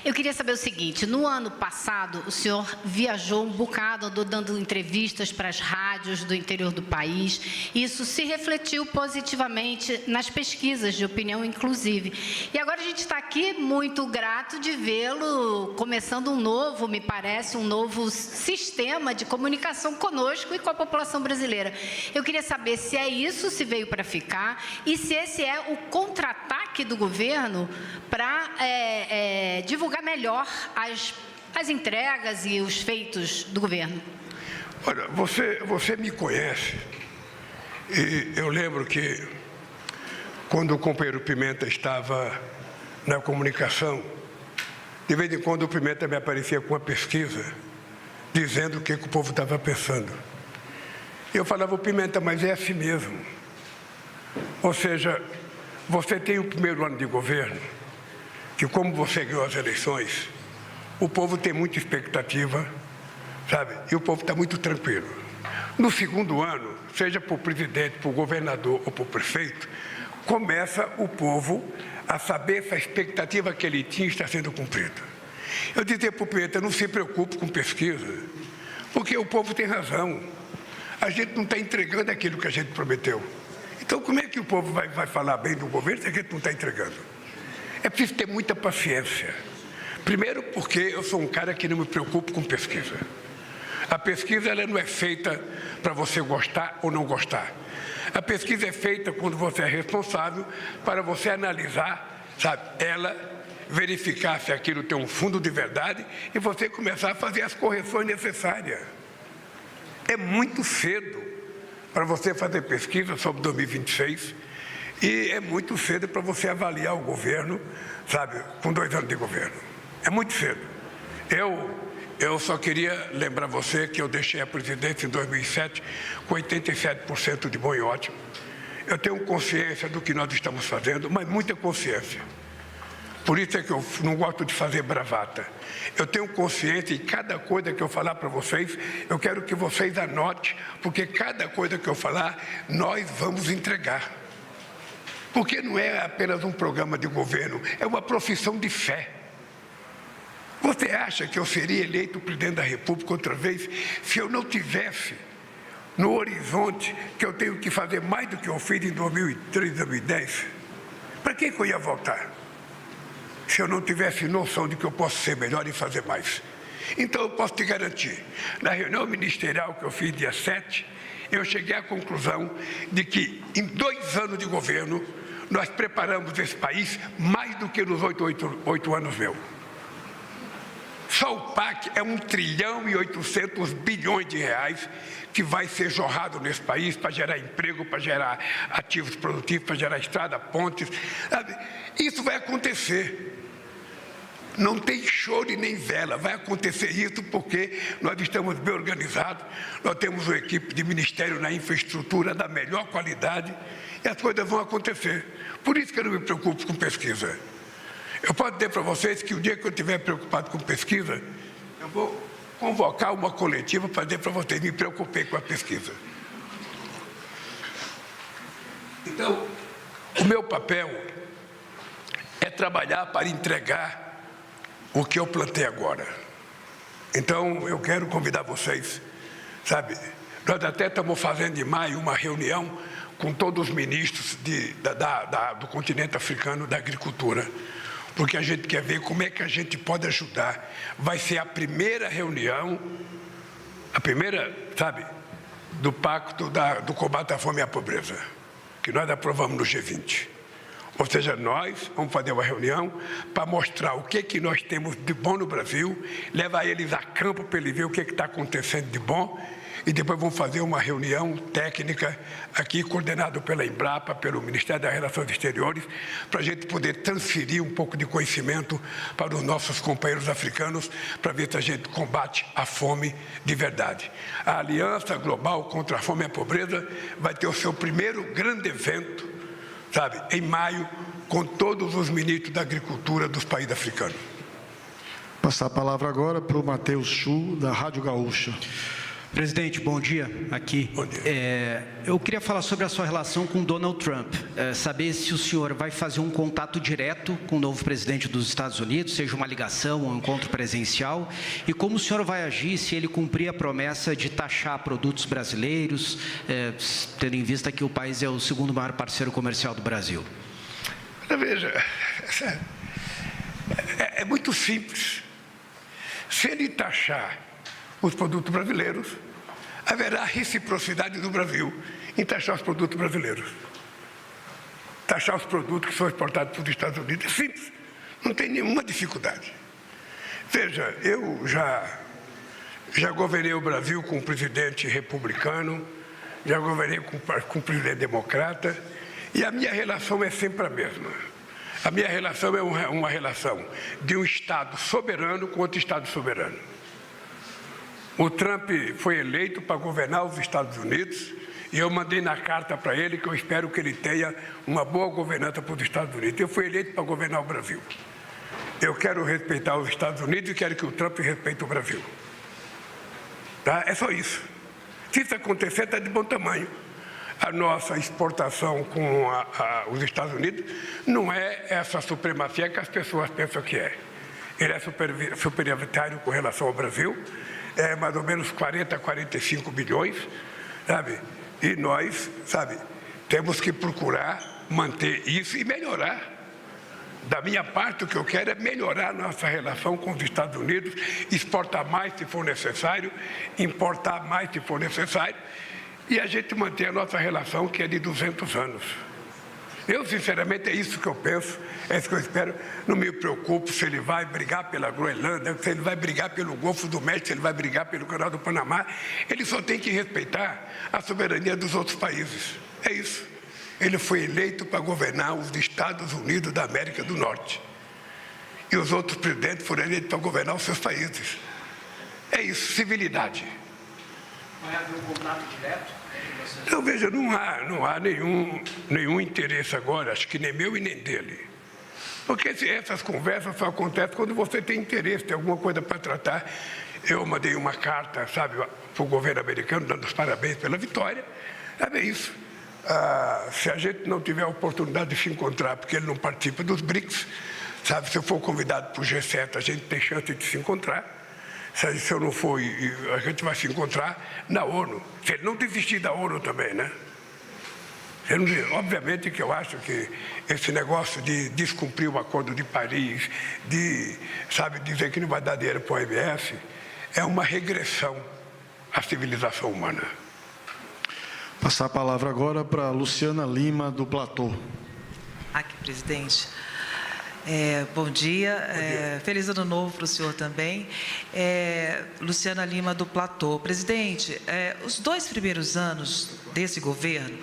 Eu queria saber o seguinte, no ano passado o senhor viajou um bocado, andou dando entrevistas para as rádios do interior do país, isso se refletiu positivamente nas pesquisas de opinião inclusive. E agora a gente está aqui muito grato de vê-lo começando me parece, um novo sistema de comunicação conosco e com a população brasileira. Eu queria saber se é isso, se veio para ficar, e se esse é o contra-ataque do governo para divulgar melhor as entregas e os feitos do governo. Olha, você me conhece e eu lembro que quando o companheiro Pimenta estava na comunicação, de vez em quando o Pimenta me aparecia com uma pesquisa dizendo o que o povo estava pensando. Eu falava, Pimenta, mas é assim mesmo. Ou seja, você tem o primeiro ano de governo, que como você ganhou as eleições, o povo tem muita expectativa, sabe? E o povo está muito tranquilo. No segundo ano, seja para o presidente, para o governador ou para o prefeito, começa o povo a saber se a expectativa que ele tinha está sendo cumprida. Eu dizia para o Pimenta, não se preocupe com pesquisa, porque o povo tem razão. A gente não está entregando aquilo que a gente prometeu. Então, como é que o povo vai falar bem do governo se a gente não está entregando? É preciso ter muita paciência. Primeiro porque eu sou um cara que não me preocupo com pesquisa. A pesquisa ela não é feita para você gostar ou não gostar. A pesquisa é feita quando você é responsável para você analisar, sabe, ela, verificar se aquilo tem um fundo de verdade e você começar a fazer as correções necessárias. É muito cedo para você fazer pesquisa sobre 2026 e é muito cedo para você avaliar o governo, sabe, com 2 anos de governo. É muito cedo. Eu só queria lembrar você que eu deixei a presidência em 2007 com 87% de bom e ótimo. Eu tenho consciência do que nós estamos fazendo, mas muita consciência. Por isso é que eu não gosto de fazer bravata. Eu tenho consciência e cada coisa que eu falar para vocês, eu quero que vocês anotem, porque cada coisa que eu falar, nós vamos entregar. Porque não é apenas um programa de governo, é uma profissão de fé. Você acha que eu seria eleito presidente da República outra vez se eu não tivesse no horizonte que eu tenho que fazer mais do que eu fiz em 2003, 2010? Para que eu ia votar? Se eu não tivesse noção de que eu posso ser melhor e fazer mais. Então eu posso te garantir, na reunião ministerial que eu fiz dia 7, eu cheguei à conclusão de que em 2 anos de governo, nós preparamos esse país mais do que nos 8 anos meus. Só o PAC é 1 trilhão e 800 bilhões de reais que vai ser jorrado nesse país para gerar emprego, para gerar ativos produtivos, para gerar estrada, pontes. Sabe? Isso vai acontecer. Não tem choro e nem vela, vai acontecer isso porque nós estamos bem organizados, nós temos uma equipe de ministério na infraestrutura da melhor qualidade e as coisas vão acontecer. Por isso que eu não me preocupo com pesquisa. Eu posso dizer para vocês que o dia que eu estiver preocupado com pesquisa, eu vou convocar uma coletiva para dizer para vocês, me preocupei com a pesquisa. Então, o meu papel é trabalhar para entregar o que eu plantei agora. Então, eu quero convidar vocês, sabe, nós até estamos fazendo em maio uma reunião com todos os ministros do continente africano da agricultura, porque a gente quer ver como é que a gente pode ajudar. Vai ser a primeira reunião, sabe, do pacto do combate à fome e à pobreza, que nós aprovamos no G20. Ou seja, nós vamos fazer uma reunião para mostrar o que nós temos de bom no Brasil, levar eles a campo para eles verem o que está acontecendo de bom, e depois vamos fazer uma reunião técnica aqui, coordenado pela Embrapa, pelo Ministério das Relações Exteriores, para a gente poder transferir um pouco de conhecimento para os nossos companheiros africanos, para ver se a gente combate a fome de verdade. A Aliança Global contra a Fome e a Pobreza vai ter o seu primeiro grande evento, sabe, em maio, com todos os ministros da agricultura dos países africanos. Passar a palavra agora para o Matheus Chu, da Rádio Gaúcha. Presidente, bom dia. Aqui. Bom dia. Eu queria falar sobre a sua relação com Donald Trump. Saber se o senhor vai fazer um contato direto com o novo presidente dos Estados Unidos, seja uma ligação ou um encontro presencial, e como o senhor vai agir se ele cumprir a promessa de taxar produtos brasileiros, tendo em vista que o país é o segundo maior parceiro comercial do Brasil. Veja, é muito simples. Se ele taxar os produtos brasileiros, haverá reciprocidade do Brasil em taxar os produtos brasileiros. Taxar os produtos que são exportados para os Estados Unidos é simples, não tem nenhuma dificuldade. Veja, eu já governei o Brasil com um presidente republicano, já governei com um presidente democrata, e a minha relação é sempre a mesma. A minha relação é uma relação de um Estado soberano com outro Estado soberano. O Trump foi eleito para governar os Estados Unidos e eu mandei na carta para ele que eu espero que ele tenha uma boa governança para os Estados Unidos. Eu fui eleito para governar o Brasil. Eu quero respeitar os Estados Unidos e quero que o Trump respeite o Brasil. Tá? É só isso. Se isso acontecer, está de bom tamanho. A nossa exportação com os Estados Unidos não é essa supremacia que as pessoas pensam que é. Ele é superioritário com relação ao Brasil, é mais ou menos 40 a 45 bilhões, sabe? E nós, sabe, temos que procurar manter isso e melhorar. Da minha parte, o que eu quero é melhorar nossa relação com os Estados Unidos, exportar mais se for necessário, importar mais se for necessário, e a gente manter a nossa relação, que é de 200 anos. Eu, sinceramente, é isso que eu penso, é isso que eu espero. Não me preocupo se ele vai brigar pela Groenlândia, se ele vai brigar pelo Golfo do México, se ele vai brigar pelo Canal do Panamá. Ele só tem que respeitar a soberania dos outros países. É isso. Ele foi eleito para governar os Estados Unidos da América do Norte. E os outros presidentes foram eleitos para governar os seus países. É isso, civilidade. Vai haver um contato direto? Eu vejo, não há nenhum interesse agora, acho que nem meu e nem dele. Porque essas conversas só acontecem quando você tem interesse, tem alguma coisa para tratar. Eu mandei uma carta, sabe, para o governo americano, dando os parabéns pela vitória. Sabe, é isso. Se a gente não tiver a oportunidade de se encontrar, porque ele não participa dos BRICS, sabe, se eu for convidado para o G7, a gente tem chance de se encontrar. Se eu não for, a gente vai se encontrar na ONU. Se ele não desistir da ONU também, né? Obviamente que eu acho que esse negócio de descumprir o Acordo de Paris, de, sabe, dizer que não vai dar dinheiro para o OMS, é uma regressão à civilização humana. Passar a palavra agora para Luciana Lima, do Platô. Aqui, presidente. Bom dia, feliz ano novo para o senhor também. Luciana Lima, do Platô. Presidente, os 2 primeiros anos desse governo,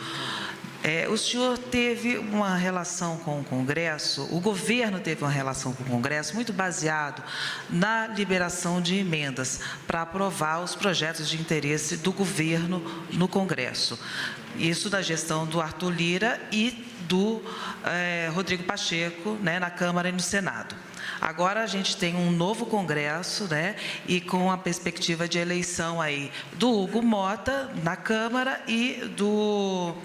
o senhor teve uma relação com o Congresso, o governo teve uma relação com o Congresso muito baseado na liberação de emendas para aprovar os projetos de interesse do governo no Congresso. Isso da gestão do Arthur Lira e do Rodrigo Pacheco, né, na Câmara e no Senado. Agora a gente tem um novo Congresso, né, e com a perspectiva de eleição aí do Hugo Mota na Câmara e do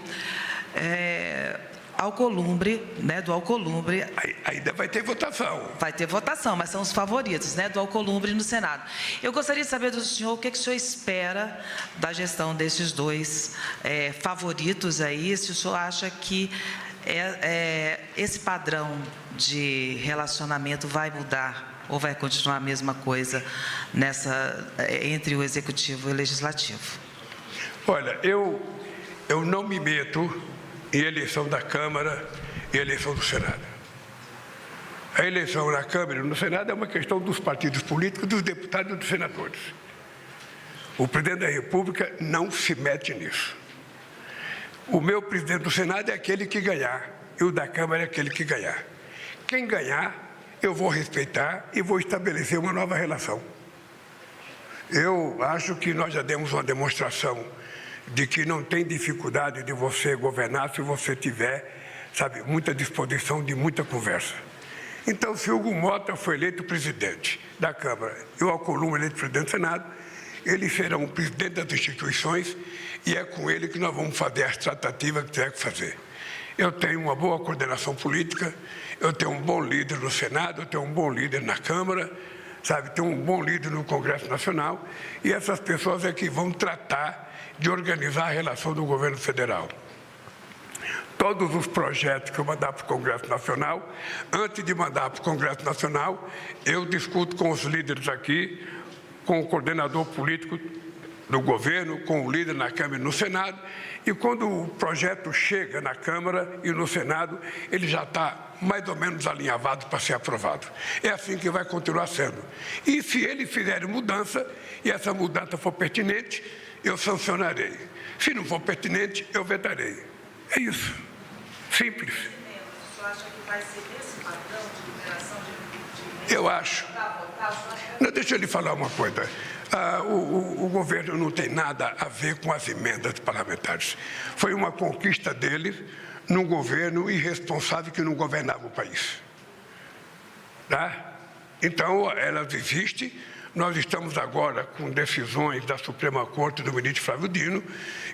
Alcolumbre, né, do Alcolumbre. Ainda vai ter votação. Vai ter votação, mas são os favoritos, né, do Alcolumbre no Senado. Eu gostaria de saber do senhor o que o senhor espera da gestão desses 2 favoritos aí, se o senhor acha que esse padrão de relacionamento vai mudar ou vai continuar a mesma coisa entre o Executivo e o Legislativo? Olha, eu não me meto em eleição da Câmara e eleição do Senado. A eleição na Câmara e no Senado é uma questão dos partidos políticos, dos deputados e dos senadores. O presidente da República não se mete nisso. O meu presidente do Senado é aquele que ganhar, e o da Câmara é aquele que ganhar. Quem ganhar, eu vou respeitar e vou estabelecer uma nova relação. Eu acho que nós já demos uma demonstração de que não tem dificuldade de você governar se você tiver, sabe, muita disposição de muita conversa. Então, se Hugo Mota foi eleito presidente da Câmara e o Alcolumbre eleito presidente do Senado, eles serão o presidente das instituições e é com ele que nós vamos fazer as tratativas que tiver que fazer. Eu tenho uma boa coordenação política, eu tenho um bom líder no Senado, eu tenho um bom líder na Câmara, sabe, tenho um bom líder no Congresso Nacional, e essas pessoas é que vão tratar de organizar a relação do governo federal. Todos os projetos que eu mandar para o Congresso Nacional, antes de mandar para o Congresso Nacional, eu discuto com os líderes aqui, com o coordenador político do governo, com o líder na Câmara e no Senado, e quando o projeto chega na Câmara e no Senado, ele já está mais ou menos alinhavado para ser aprovado. É assim que vai continuar sendo. E se eles fizerem mudança, e essa mudança for pertinente, eu sancionarei. Se não for pertinente, eu vetarei. É isso. Simples. O senhor acha que vai ser desse padrão de liberação de Eu acho. Não, deixa eu lhe falar uma coisa. O governo não tem nada a ver com as emendas parlamentares. Foi uma conquista deles num governo irresponsável que não governava o país. Tá? Então, elas existem. Nós estamos agora com decisões da Suprema Corte do ministro Flávio Dino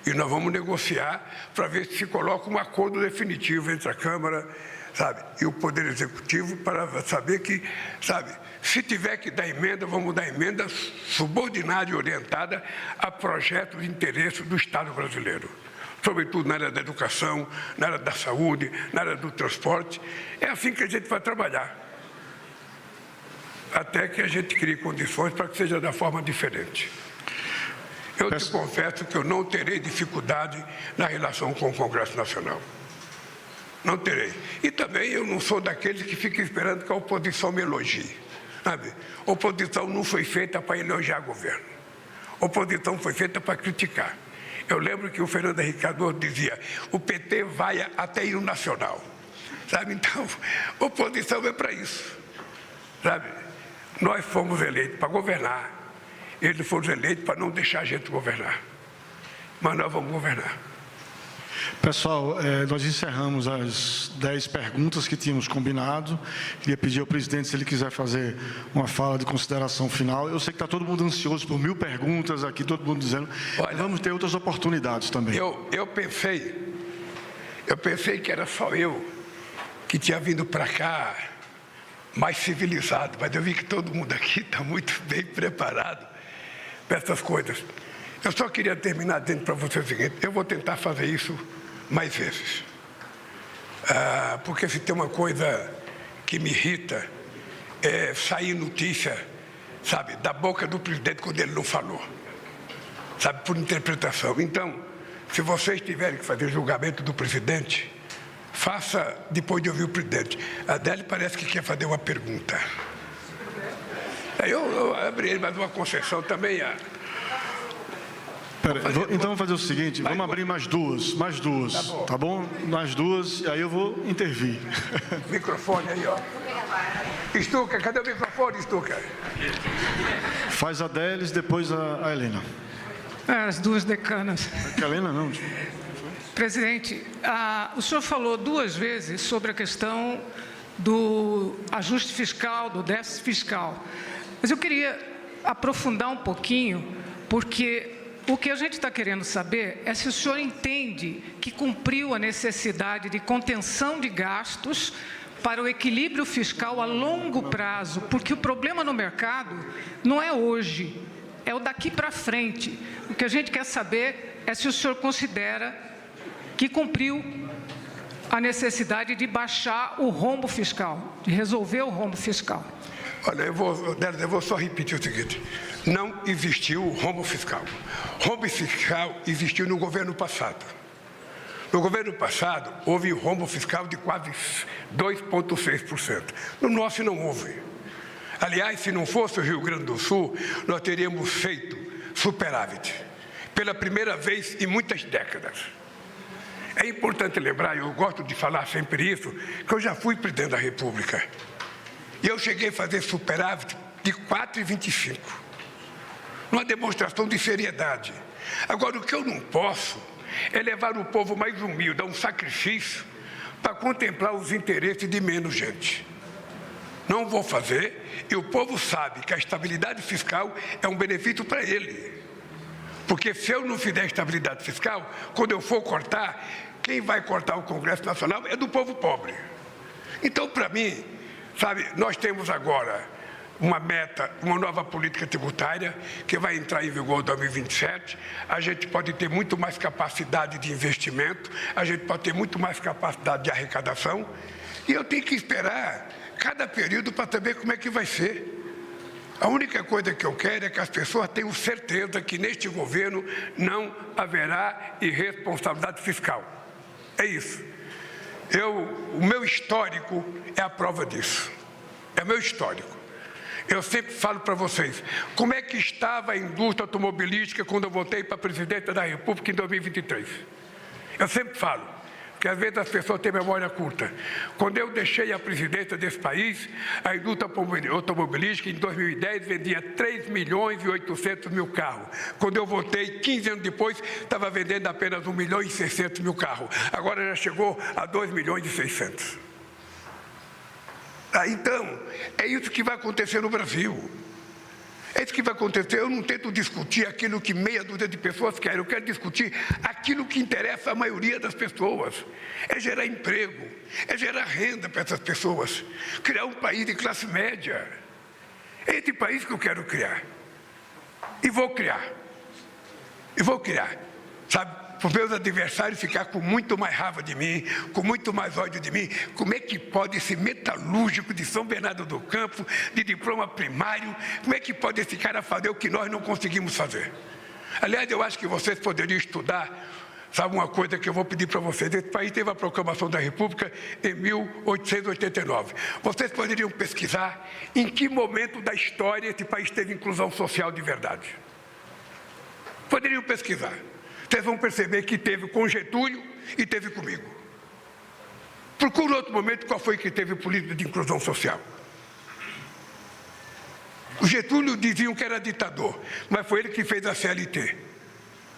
e nós vamos negociar para ver se coloca um acordo definitivo entre a Câmara, sabe, e o Poder Executivo para saber que, sabe, se tiver que dar emenda, vamos dar emenda subordinada e orientada a projetos de interesse do Estado brasileiro. Sobretudo na área da educação, na área da saúde, na área do transporte. É assim que a gente vai trabalhar. Até que a gente crie condições para que seja da forma diferente. Eu te confesso que eu não terei dificuldade na relação com o Congresso Nacional. Não terei. E também eu não sou daqueles que ficam esperando que a oposição me elogie. Sabe? Oposição não foi feita para elogiar o governo. Oposição foi feita para criticar. Eu lembro que o Fernando Henrique Cardoso dizia: o PT vai até ir no nacional. Sabe? Então, oposição é para isso. Sabe? Nós fomos eleitos para governar. Eles foram eleitos para não deixar a gente governar. Mas nós vamos governar. Pessoal, nós encerramos as 10 perguntas que tínhamos combinado. Queria pedir ao presidente se ele quiser fazer uma fala de consideração final. Eu sei que está todo mundo ansioso por 1000 perguntas aqui, todo mundo dizendo. Olha, vamos ter outras oportunidades também. Eu pensei que era só eu que tinha vindo para cá mais civilizado, mas eu vi que todo mundo aqui está muito bem preparado para essas coisas. Eu só queria terminar dizendo para você o seguinte: eu vou tentar fazer isso mais vezes. Porque se tem uma coisa que me irrita, é sair notícia, sabe, da boca do presidente quando ele não falou. Sabe, por interpretação. Então, se vocês tiverem que fazer julgamento do presidente, faça depois de ouvir o presidente. A Adele parece que quer fazer uma pergunta. Eu abri mais uma concessão também. Então vamos fazer o seguinte, vamos abrir mais duas, tá bom? Mais duas, e aí eu vou intervir. Microfone aí, ó. Stuka, cadê o microfone, Stuka? Faz a Délis, depois a Helena. As duas decanas. A Helena não. Presidente, o senhor falou 2 vezes sobre a questão do ajuste fiscal, do déficit fiscal. Mas eu queria aprofundar um pouquinho, porque o que a gente está querendo saber é se o senhor entende que cumpriu a necessidade de contenção de gastos para o equilíbrio fiscal a longo prazo, porque o problema no mercado não é hoje, é o daqui para frente. O que a gente quer saber é se o senhor considera que cumpriu a necessidade de baixar o rombo fiscal, de resolver o rombo fiscal. Olha, eu vou só repetir o seguinte: não existiu rombo fiscal. Rombo fiscal existiu no governo passado. No governo passado, houve rombo fiscal de quase 2,6%. No nosso não houve. Aliás, se não fosse o Rio Grande do Sul, nós teríamos feito superávit. Pela primeira vez em muitas décadas. É importante lembrar, eu gosto de falar sempre isso, que eu já fui presidente da República. E eu cheguei a fazer superávit de 4,25. Uma demonstração de seriedade. Agora, o que eu não posso é levar o povo mais humilde a um sacrifício para contemplar os interesses de menos gente. Não vou fazer, e o povo sabe que a estabilidade fiscal é um benefício para ele. Porque se eu não fizer estabilidade fiscal, quando eu for cortar, quem vai cortar o Congresso Nacional é do povo pobre. Então, para mim, sabe, nós temos agora uma meta, uma nova política tributária que vai entrar em vigor em 2027. A gente pode ter muito mais capacidade de investimento, a gente pode ter muito mais capacidade de arrecadação, e eu tenho que esperar cada período para saber como é que vai ser. A única coisa que eu quero é que as pessoas tenham certeza que neste governo não haverá irresponsabilidade fiscal. É isso. O meu histórico é a prova disso. É o meu histórico. Eu sempre falo para vocês, como é que estava a indústria automobilística quando eu voltei para a presidência da República em 2023? Eu sempre falo, porque às vezes as pessoas têm memória curta. Quando eu deixei a presidência desse país, a indústria automobilística em 2010 vendia 3.800.000 carros. Quando eu voltei, 15 anos depois, estava vendendo apenas 1.600.000 carros. Agora já chegou a 2.600.000. Então, é isso que vai acontecer no Brasil. É isso que vai acontecer. Eu não tento discutir aquilo que meia dúzia de pessoas querem. Eu quero discutir aquilo que interessa à maioria das pessoas. É gerar emprego, é gerar renda para essas pessoas. Criar um país de classe média. É esse país que eu quero criar. E vou criar. E vou criar. Sabe? Para os meus adversários ficar com muito mais raiva de mim, com muito mais ódio de mim. Como é que pode esse metalúrgico de São Bernardo do Campo, de diploma primário, como é que pode esse cara fazer o que nós não conseguimos fazer? Aliás, eu acho que vocês poderiam estudar, sabe uma coisa que eu vou pedir para vocês? Esse país teve a proclamação da República em 1889. Vocês poderiam pesquisar em que momento da história esse país teve inclusão social de verdade. Poderiam pesquisar. Vocês vão perceber que teve com Getúlio e teve comigo. Procura outro momento qual foi que teve política de inclusão social. O Getúlio diziam que era ditador, mas foi ele que fez a CLT.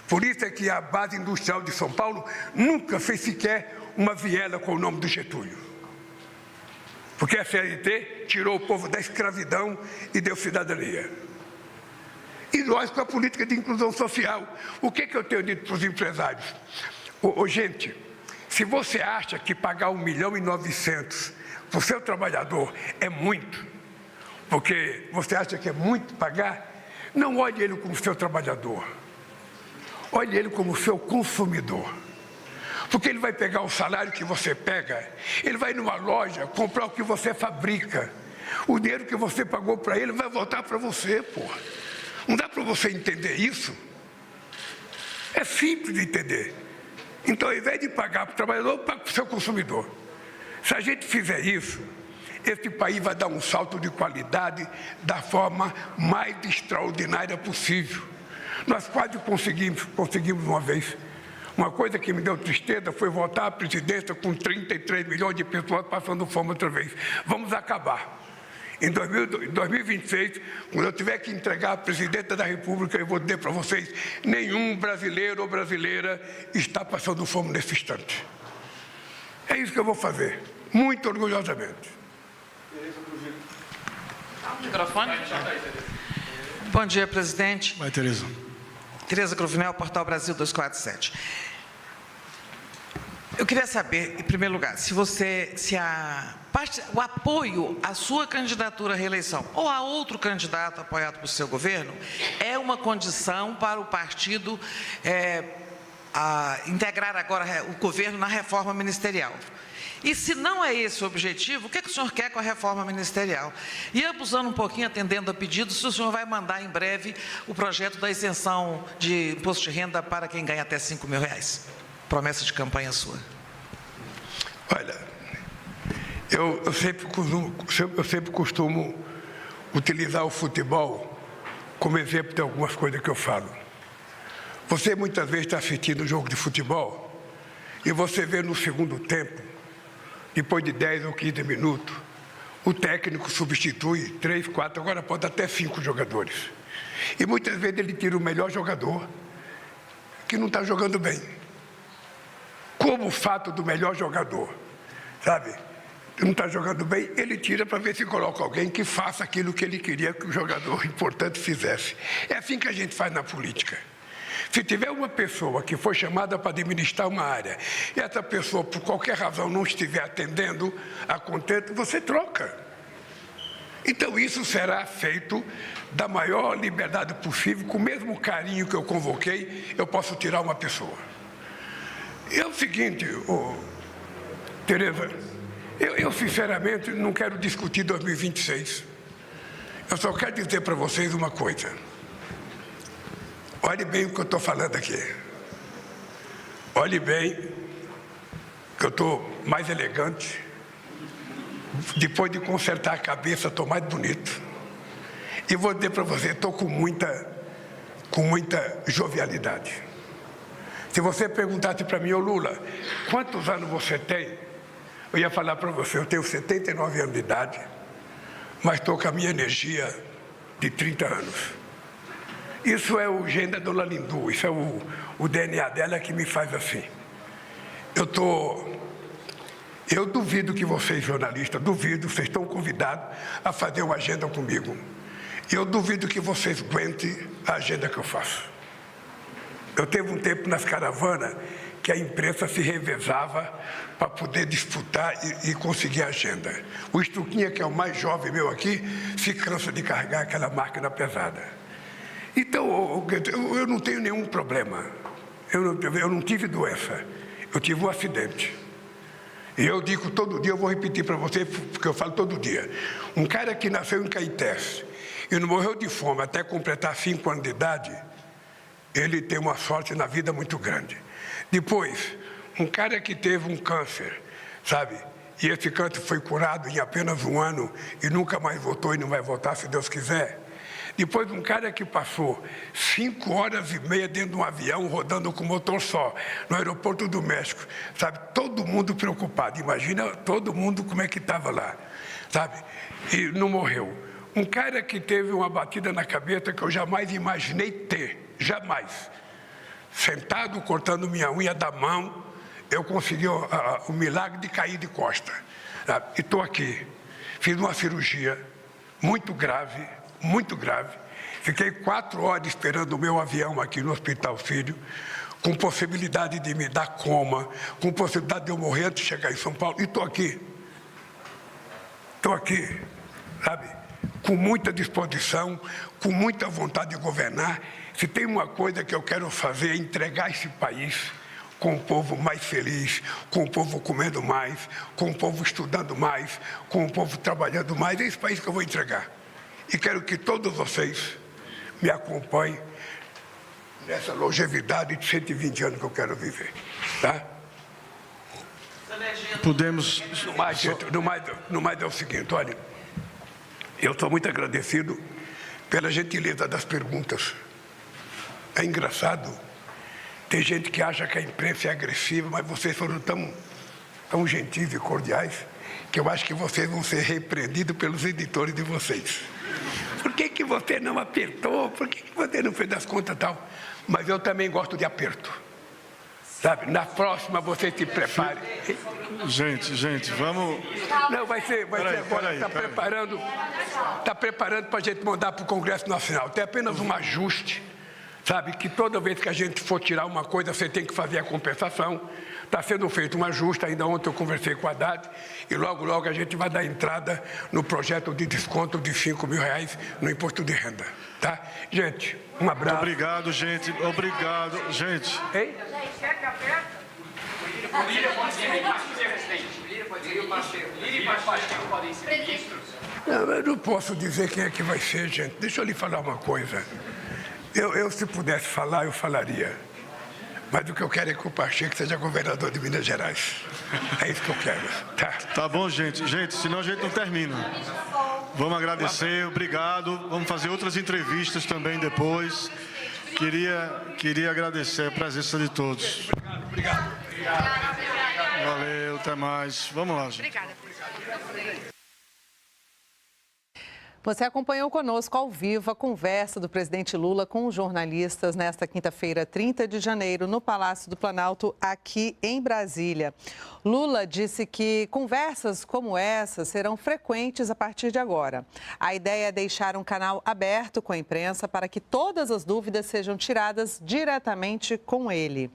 Por isso é que a base industrial de São Paulo nunca fez sequer uma viela com o nome do Getúlio. Porque a CLT tirou o povo da escravidão e deu cidadania. E nós com a política de inclusão social. O que eu tenho dito para os empresários? Gente, se você acha que pagar 1.900.000 para o seu trabalhador é muito, porque você acha que é muito pagar, não olhe ele como seu trabalhador. Olhe ele como seu consumidor. Porque ele vai pegar o salário que você pega, ele vai numa loja comprar o que você fabrica. O dinheiro que você pagou para ele vai voltar para você, porra. Não dá para você entender isso? É simples de entender. Então, ao invés de pagar para o trabalhador, paga para o seu consumidor. Se a gente fizer isso, esse país vai dar um salto de qualidade da forma mais extraordinária possível. Nós quase conseguimos uma vez. Uma coisa que me deu tristeza foi voltar à presidência com 33 milhões de pessoas passando fome outra vez. Vamos acabar. Em 2026, quando eu tiver que entregar a presidenta da República, eu vou dizer para vocês, nenhum brasileiro ou brasileira está passando fome nesse instante. É isso que eu vou fazer, muito orgulhosamente. Microfone. Bom dia, presidente. Vai, Tereza. Tereza Cruvinel, Portal Brasil 247. Eu queria saber, em primeiro lugar, se o apoio à sua candidatura à reeleição ou a outro candidato apoiado pelo seu governo é uma condição para o partido integrar agora o governo na reforma ministerial. E se não é esse o objetivo, o que o senhor quer com a reforma ministerial? E abusando um pouquinho, atendendo a pedidos, se o senhor vai mandar em breve o projeto da isenção de imposto de renda para quem ganha até R$5.000. Promessa de campanha sua. Olha, eu sempre costumo utilizar o futebol como exemplo de algumas coisas que eu falo. Você muitas vezes está assistindo um jogo de futebol e você vê no segundo tempo, depois de 10 ou 15 minutos, o técnico substitui 3, 4, agora pode até 5 jogadores. E muitas vezes ele tira o melhor jogador que não está jogando bem. Como o fato do melhor jogador, sabe, não está jogando bem, ele tira para ver se coloca alguém que faça aquilo que ele queria que o jogador importante fizesse. É assim que a gente faz na política. Se tiver uma pessoa que foi chamada para administrar uma área e essa pessoa, por qualquer razão, não estiver atendendo a contento, você troca. Então, isso será feito da maior liberdade possível, com o mesmo carinho que eu convoquei, eu posso tirar uma pessoa. E é o seguinte, Tereza, eu sinceramente não quero discutir 2026. Eu só quero dizer para vocês uma coisa. Olhe bem o que eu estou falando aqui. Olhe bem que eu estou mais elegante. Depois de consertar a cabeça, estou mais bonito. E vou dizer para você, estou com muita jovialidade. Se você perguntasse para mim, ô Lula, quantos anos você tem? Eu ia falar para você, eu tenho 79 anos de idade, mas estou com a minha energia de 30 anos. Isso é o gene da Dona Lindu, isso é o DNA dela que me faz assim. Eu duvido que vocês, jornalistas, duvido, vocês estão convidados a fazer uma agenda comigo. Eu duvido que vocês aguentem a agenda que eu faço. Eu teve um tempo nas caravanas que a imprensa se revezava para poder disputar e conseguir a agenda. O Estruquinha, que é o mais jovem meu aqui, se cansa de carregar aquela máquina pesada. Então, eu não tenho nenhum problema. Eu não tive doença. Eu tive um acidente. E eu digo todo dia, eu vou repetir para você, porque eu falo todo dia. Um cara que nasceu em Caetés e não morreu de fome até completar 5 anos de idade, ele tem uma sorte na vida muito grande. Depois, um cara que teve um câncer, sabe? E esse câncer foi curado em apenas 1 ano e nunca mais voltou e não vai voltar, se Deus quiser. Depois, um cara que passou 5 horas e meia dentro de um avião, rodando com motor só, no aeroporto do México, sabe? Todo mundo preocupado. Imagina todo mundo como é que estava lá, sabe? E não morreu. Um cara que teve uma batida na cabeça que eu jamais imaginei ter, jamais. Sentado, cortando minha unha da mão, eu consegui o milagre de cair de costa. Sabe? E estou aqui. Fiz uma cirurgia muito grave. Fiquei 4 horas esperando o meu avião aqui no Hospital Sírio, com possibilidade de me dar coma, com possibilidade de eu morrer antes de chegar em São Paulo. E estou aqui. Estou aqui, sabe? Com muita disposição, com muita vontade de governar. Se tem uma coisa que eu quero fazer é entregar esse país com o povo mais feliz, com o povo comendo mais, com o povo estudando mais, com o povo trabalhando mais. É esse país que eu vou entregar. E quero que todos vocês me acompanhem nessa longevidade de 120 anos que eu quero viver. Tá? Podemos... No mais é o seguinte, olha, eu estou muito agradecido pela gentileza das perguntas. É engraçado, tem gente que acha que a imprensa é agressiva, mas vocês foram tão gentis e cordiais que eu acho que vocês vão ser repreendidos pelos editores de vocês. Por que você não apertou? Por que você não fez das contas e tal? Mas eu também gosto de aperto. Sabe? Na próxima você se prepare. Gente, vamos... Não, vai ser agora. Está preparando para a gente mandar para o Congresso Nacional. Tem apenas um ajuste. Sabe, que toda vez que a gente for tirar uma coisa, você tem que fazer a compensação. Está sendo feito um ajuste, ainda ontem eu conversei com a Haddad, e logo a gente vai dar entrada no projeto de desconto de R$5.000 no imposto de renda. Tá? Gente, um abraço. Obrigado, gente. Obrigado, gente. Hein? Não, eu não posso dizer quem é que vai ser, gente. Deixa eu lhe falar uma coisa. Eu se pudesse falar, eu falaria. Mas o que eu quero é que o Pacheco seja governador de Minas Gerais. É isso que eu quero. Tá bom, gente. Gente, senão a gente não termina. Vamos agradecer, obrigado. Vamos fazer outras entrevistas também depois. Queria agradecer a presença de todos. Obrigado. Valeu, até mais. Vamos lá, gente. Obrigada. Você acompanhou conosco ao vivo a conversa do presidente Lula com os jornalistas nesta quinta-feira, 30 de janeiro, no Palácio do Planalto, aqui em Brasília. Lula disse que conversas como essa serão frequentes a partir de agora. A ideia é deixar um canal aberto com a imprensa para que todas as dúvidas sejam tiradas diretamente com ele.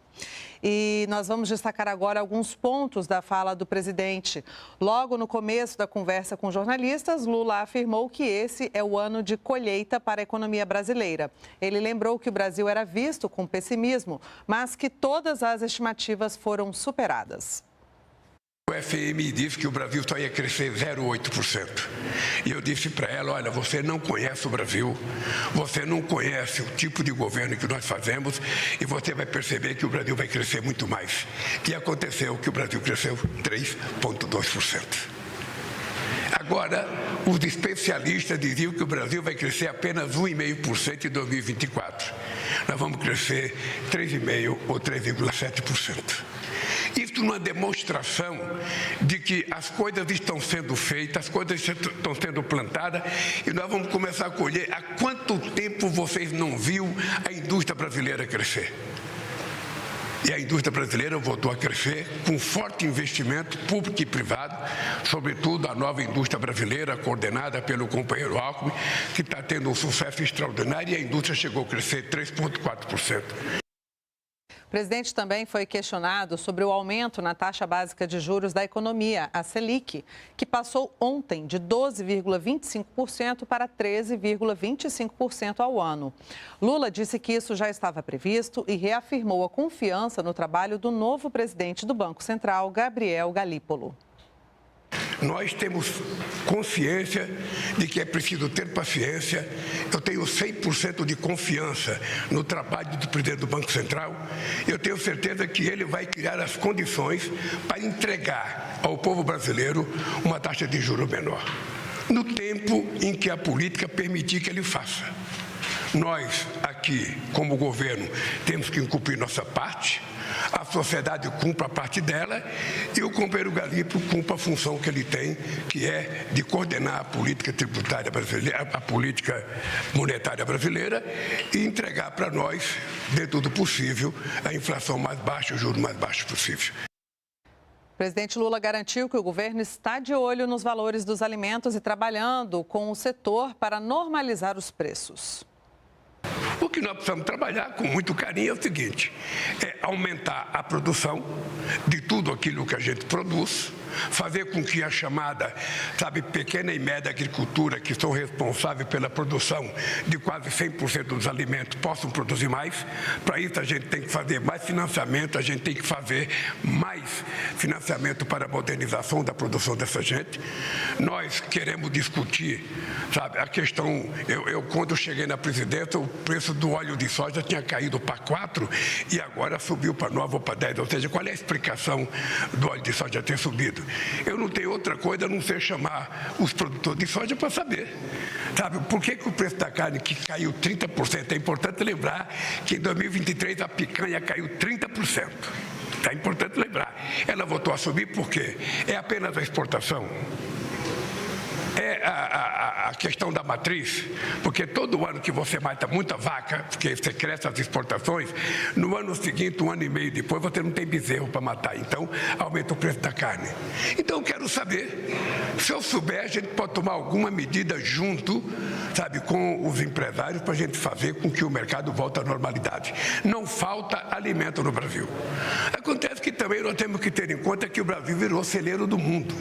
E nós vamos destacar agora alguns pontos da fala do presidente. Logo no começo da conversa com jornalistas, Lula afirmou que esse é o ano de colheita para a economia brasileira. Ele lembrou que o Brasil era visto com pessimismo, mas que todas as estimativas foram superadas. O FMI disse que o Brasil só ia crescer 0,8%. E eu disse para ela, olha, você não conhece o Brasil, você não conhece o tipo de governo que nós fazemos e você vai perceber que o Brasil vai crescer muito mais. E aconteceu que o Brasil cresceu 3,2%. Agora, os especialistas diziam que o Brasil vai crescer apenas 1,5% em 2024. Nós vamos crescer 3,5% ou 3,7%. Isso numa demonstração de que as coisas estão sendo feitas, as coisas estão sendo plantadas e nós vamos começar a colher. Há quanto tempo vocês não viram a indústria brasileira crescer? E a indústria brasileira voltou a crescer com forte investimento público e privado, sobretudo a nova indústria brasileira, coordenada pelo companheiro Alckmin, que está tendo um sucesso extraordinário e a indústria chegou a crescer 3,4%. O presidente também foi questionado sobre o aumento na taxa básica de juros da economia, a Selic, que passou ontem de 12,25% para 13,25% ao ano. Lula disse que isso já estava previsto e reafirmou a confiança no trabalho do novo presidente do Banco Central, Gabriel Galípolo. Nós temos consciência de que é preciso ter paciência. Eu tenho 100% de confiança no trabalho do presidente do Banco Central. Eu tenho certeza que ele vai criar as condições para entregar ao povo brasileiro uma taxa de juros menor, no tempo em que a política permitir que ele faça. Nós, aqui, como governo, temos que cumprir nossa parte, a sociedade cumpre a parte dela e o companheiro Galípolo cumpre a função que ele tem, que é de coordenar a política tributária brasileira, a política monetária brasileira e entregar para nós, dentro do possível, a inflação mais baixa, o juro mais baixo possível. O presidente Lula garantiu que o governo está de olho nos valores dos alimentos e trabalhando com o setor para normalizar os preços. O que nós precisamos trabalhar com muito carinho é o seguinte, é aumentar a produção de tudo aquilo que a gente produz, fazer com que a chamada, pequena e média agricultura, que são responsáveis pela produção de quase 100% dos alimentos, possam produzir mais. Para isso a gente tem que fazer mais financiamento, a gente tem que fazer mais financiamento para a modernização da produção dessa gente. Nós queremos discutir, a questão, eu quando cheguei na presidência, o preço do óleo de soja tinha caído para 4 e agora subiu para 9 ou para 10. Ou seja, qual é a explicação do óleo de soja ter subido? Eu não tenho outra coisa a não ser chamar os produtores de soja para saber. Por que o preço da carne que caiu 30%? É importante lembrar que em 2023 a picanha caiu 30%. É importante lembrar. Ela voltou a subir por quê? É apenas a exportação? É a questão da matriz, porque todo ano que você mata muita vaca, porque você cresce as exportações, no ano seguinte, 1 ano e meio depois, você não tem bezerro para matar, então aumenta o preço da carne. Então eu quero saber, se eu souber, a gente pode tomar alguma medida junto, com os empresários para a gente fazer com que o mercado volte à normalidade. Não falta alimento no Brasil. Acontece que também nós temos que ter em conta que o Brasil virou celeiro do mundo.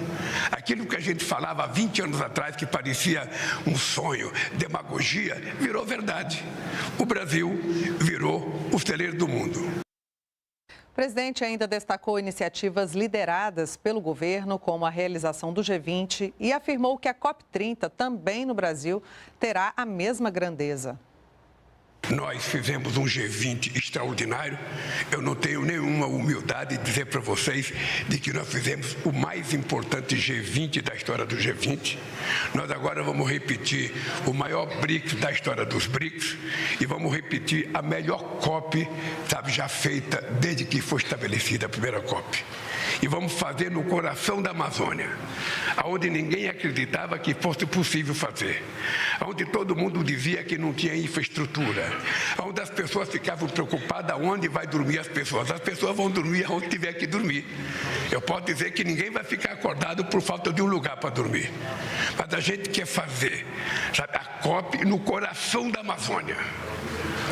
Aquilo que a gente falava há 20 anos atrás, que parecia um sonho, demagogia, virou verdade. O Brasil virou o celeiro do mundo. O presidente ainda destacou iniciativas lideradas pelo governo, como a realização do G20, e afirmou que a COP30, também no Brasil, terá a mesma grandeza. Nós fizemos um G20 extraordinário. Eu não tenho nenhuma humildade de dizer para vocês de que nós fizemos o mais importante G20 da história do G20. Nós agora vamos repetir o maior BRICS da história dos BRICS e vamos repetir a melhor COP, já feita desde que foi estabelecida a primeira COP. E vamos fazer no coração da Amazônia, onde ninguém acreditava que fosse possível fazer, onde todo mundo dizia que não tinha infraestrutura, onde as pessoas ficavam preocupadas onde vai dormir as pessoas. As pessoas vão dormir onde tiver que dormir. Eu posso dizer que ninguém vai ficar acordado por falta de um lugar para dormir. Mas a gente quer fazer, sabe, a COP no coração da Amazônia.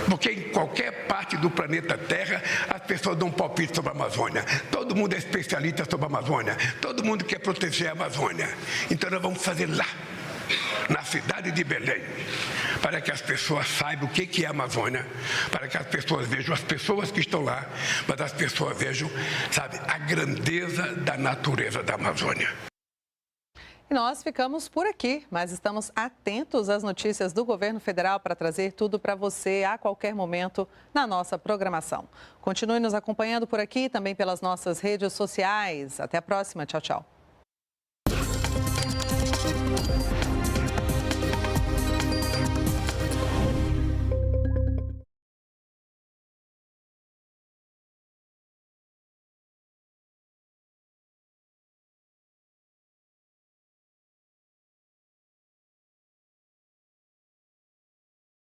Porque em qualquer parte do planeta Terra, as pessoas dão um palpite sobre a Amazônia. Todo mundo é especialista sobre a Amazônia. Todo mundo quer proteger a Amazônia. Então nós vamos fazer lá, na cidade de Belém, para que as pessoas saibam o que é a Amazônia, para que as pessoas vejam as pessoas que estão lá, mas as pessoas vejam, sabe, a grandeza da natureza da Amazônia. E nós ficamos por aqui, mas estamos atentos às notícias do governo federal para trazer tudo para você a qualquer momento na nossa programação. Continue nos acompanhando por aqui, também pelas nossas redes sociais. Até a próxima. Tchau, tchau.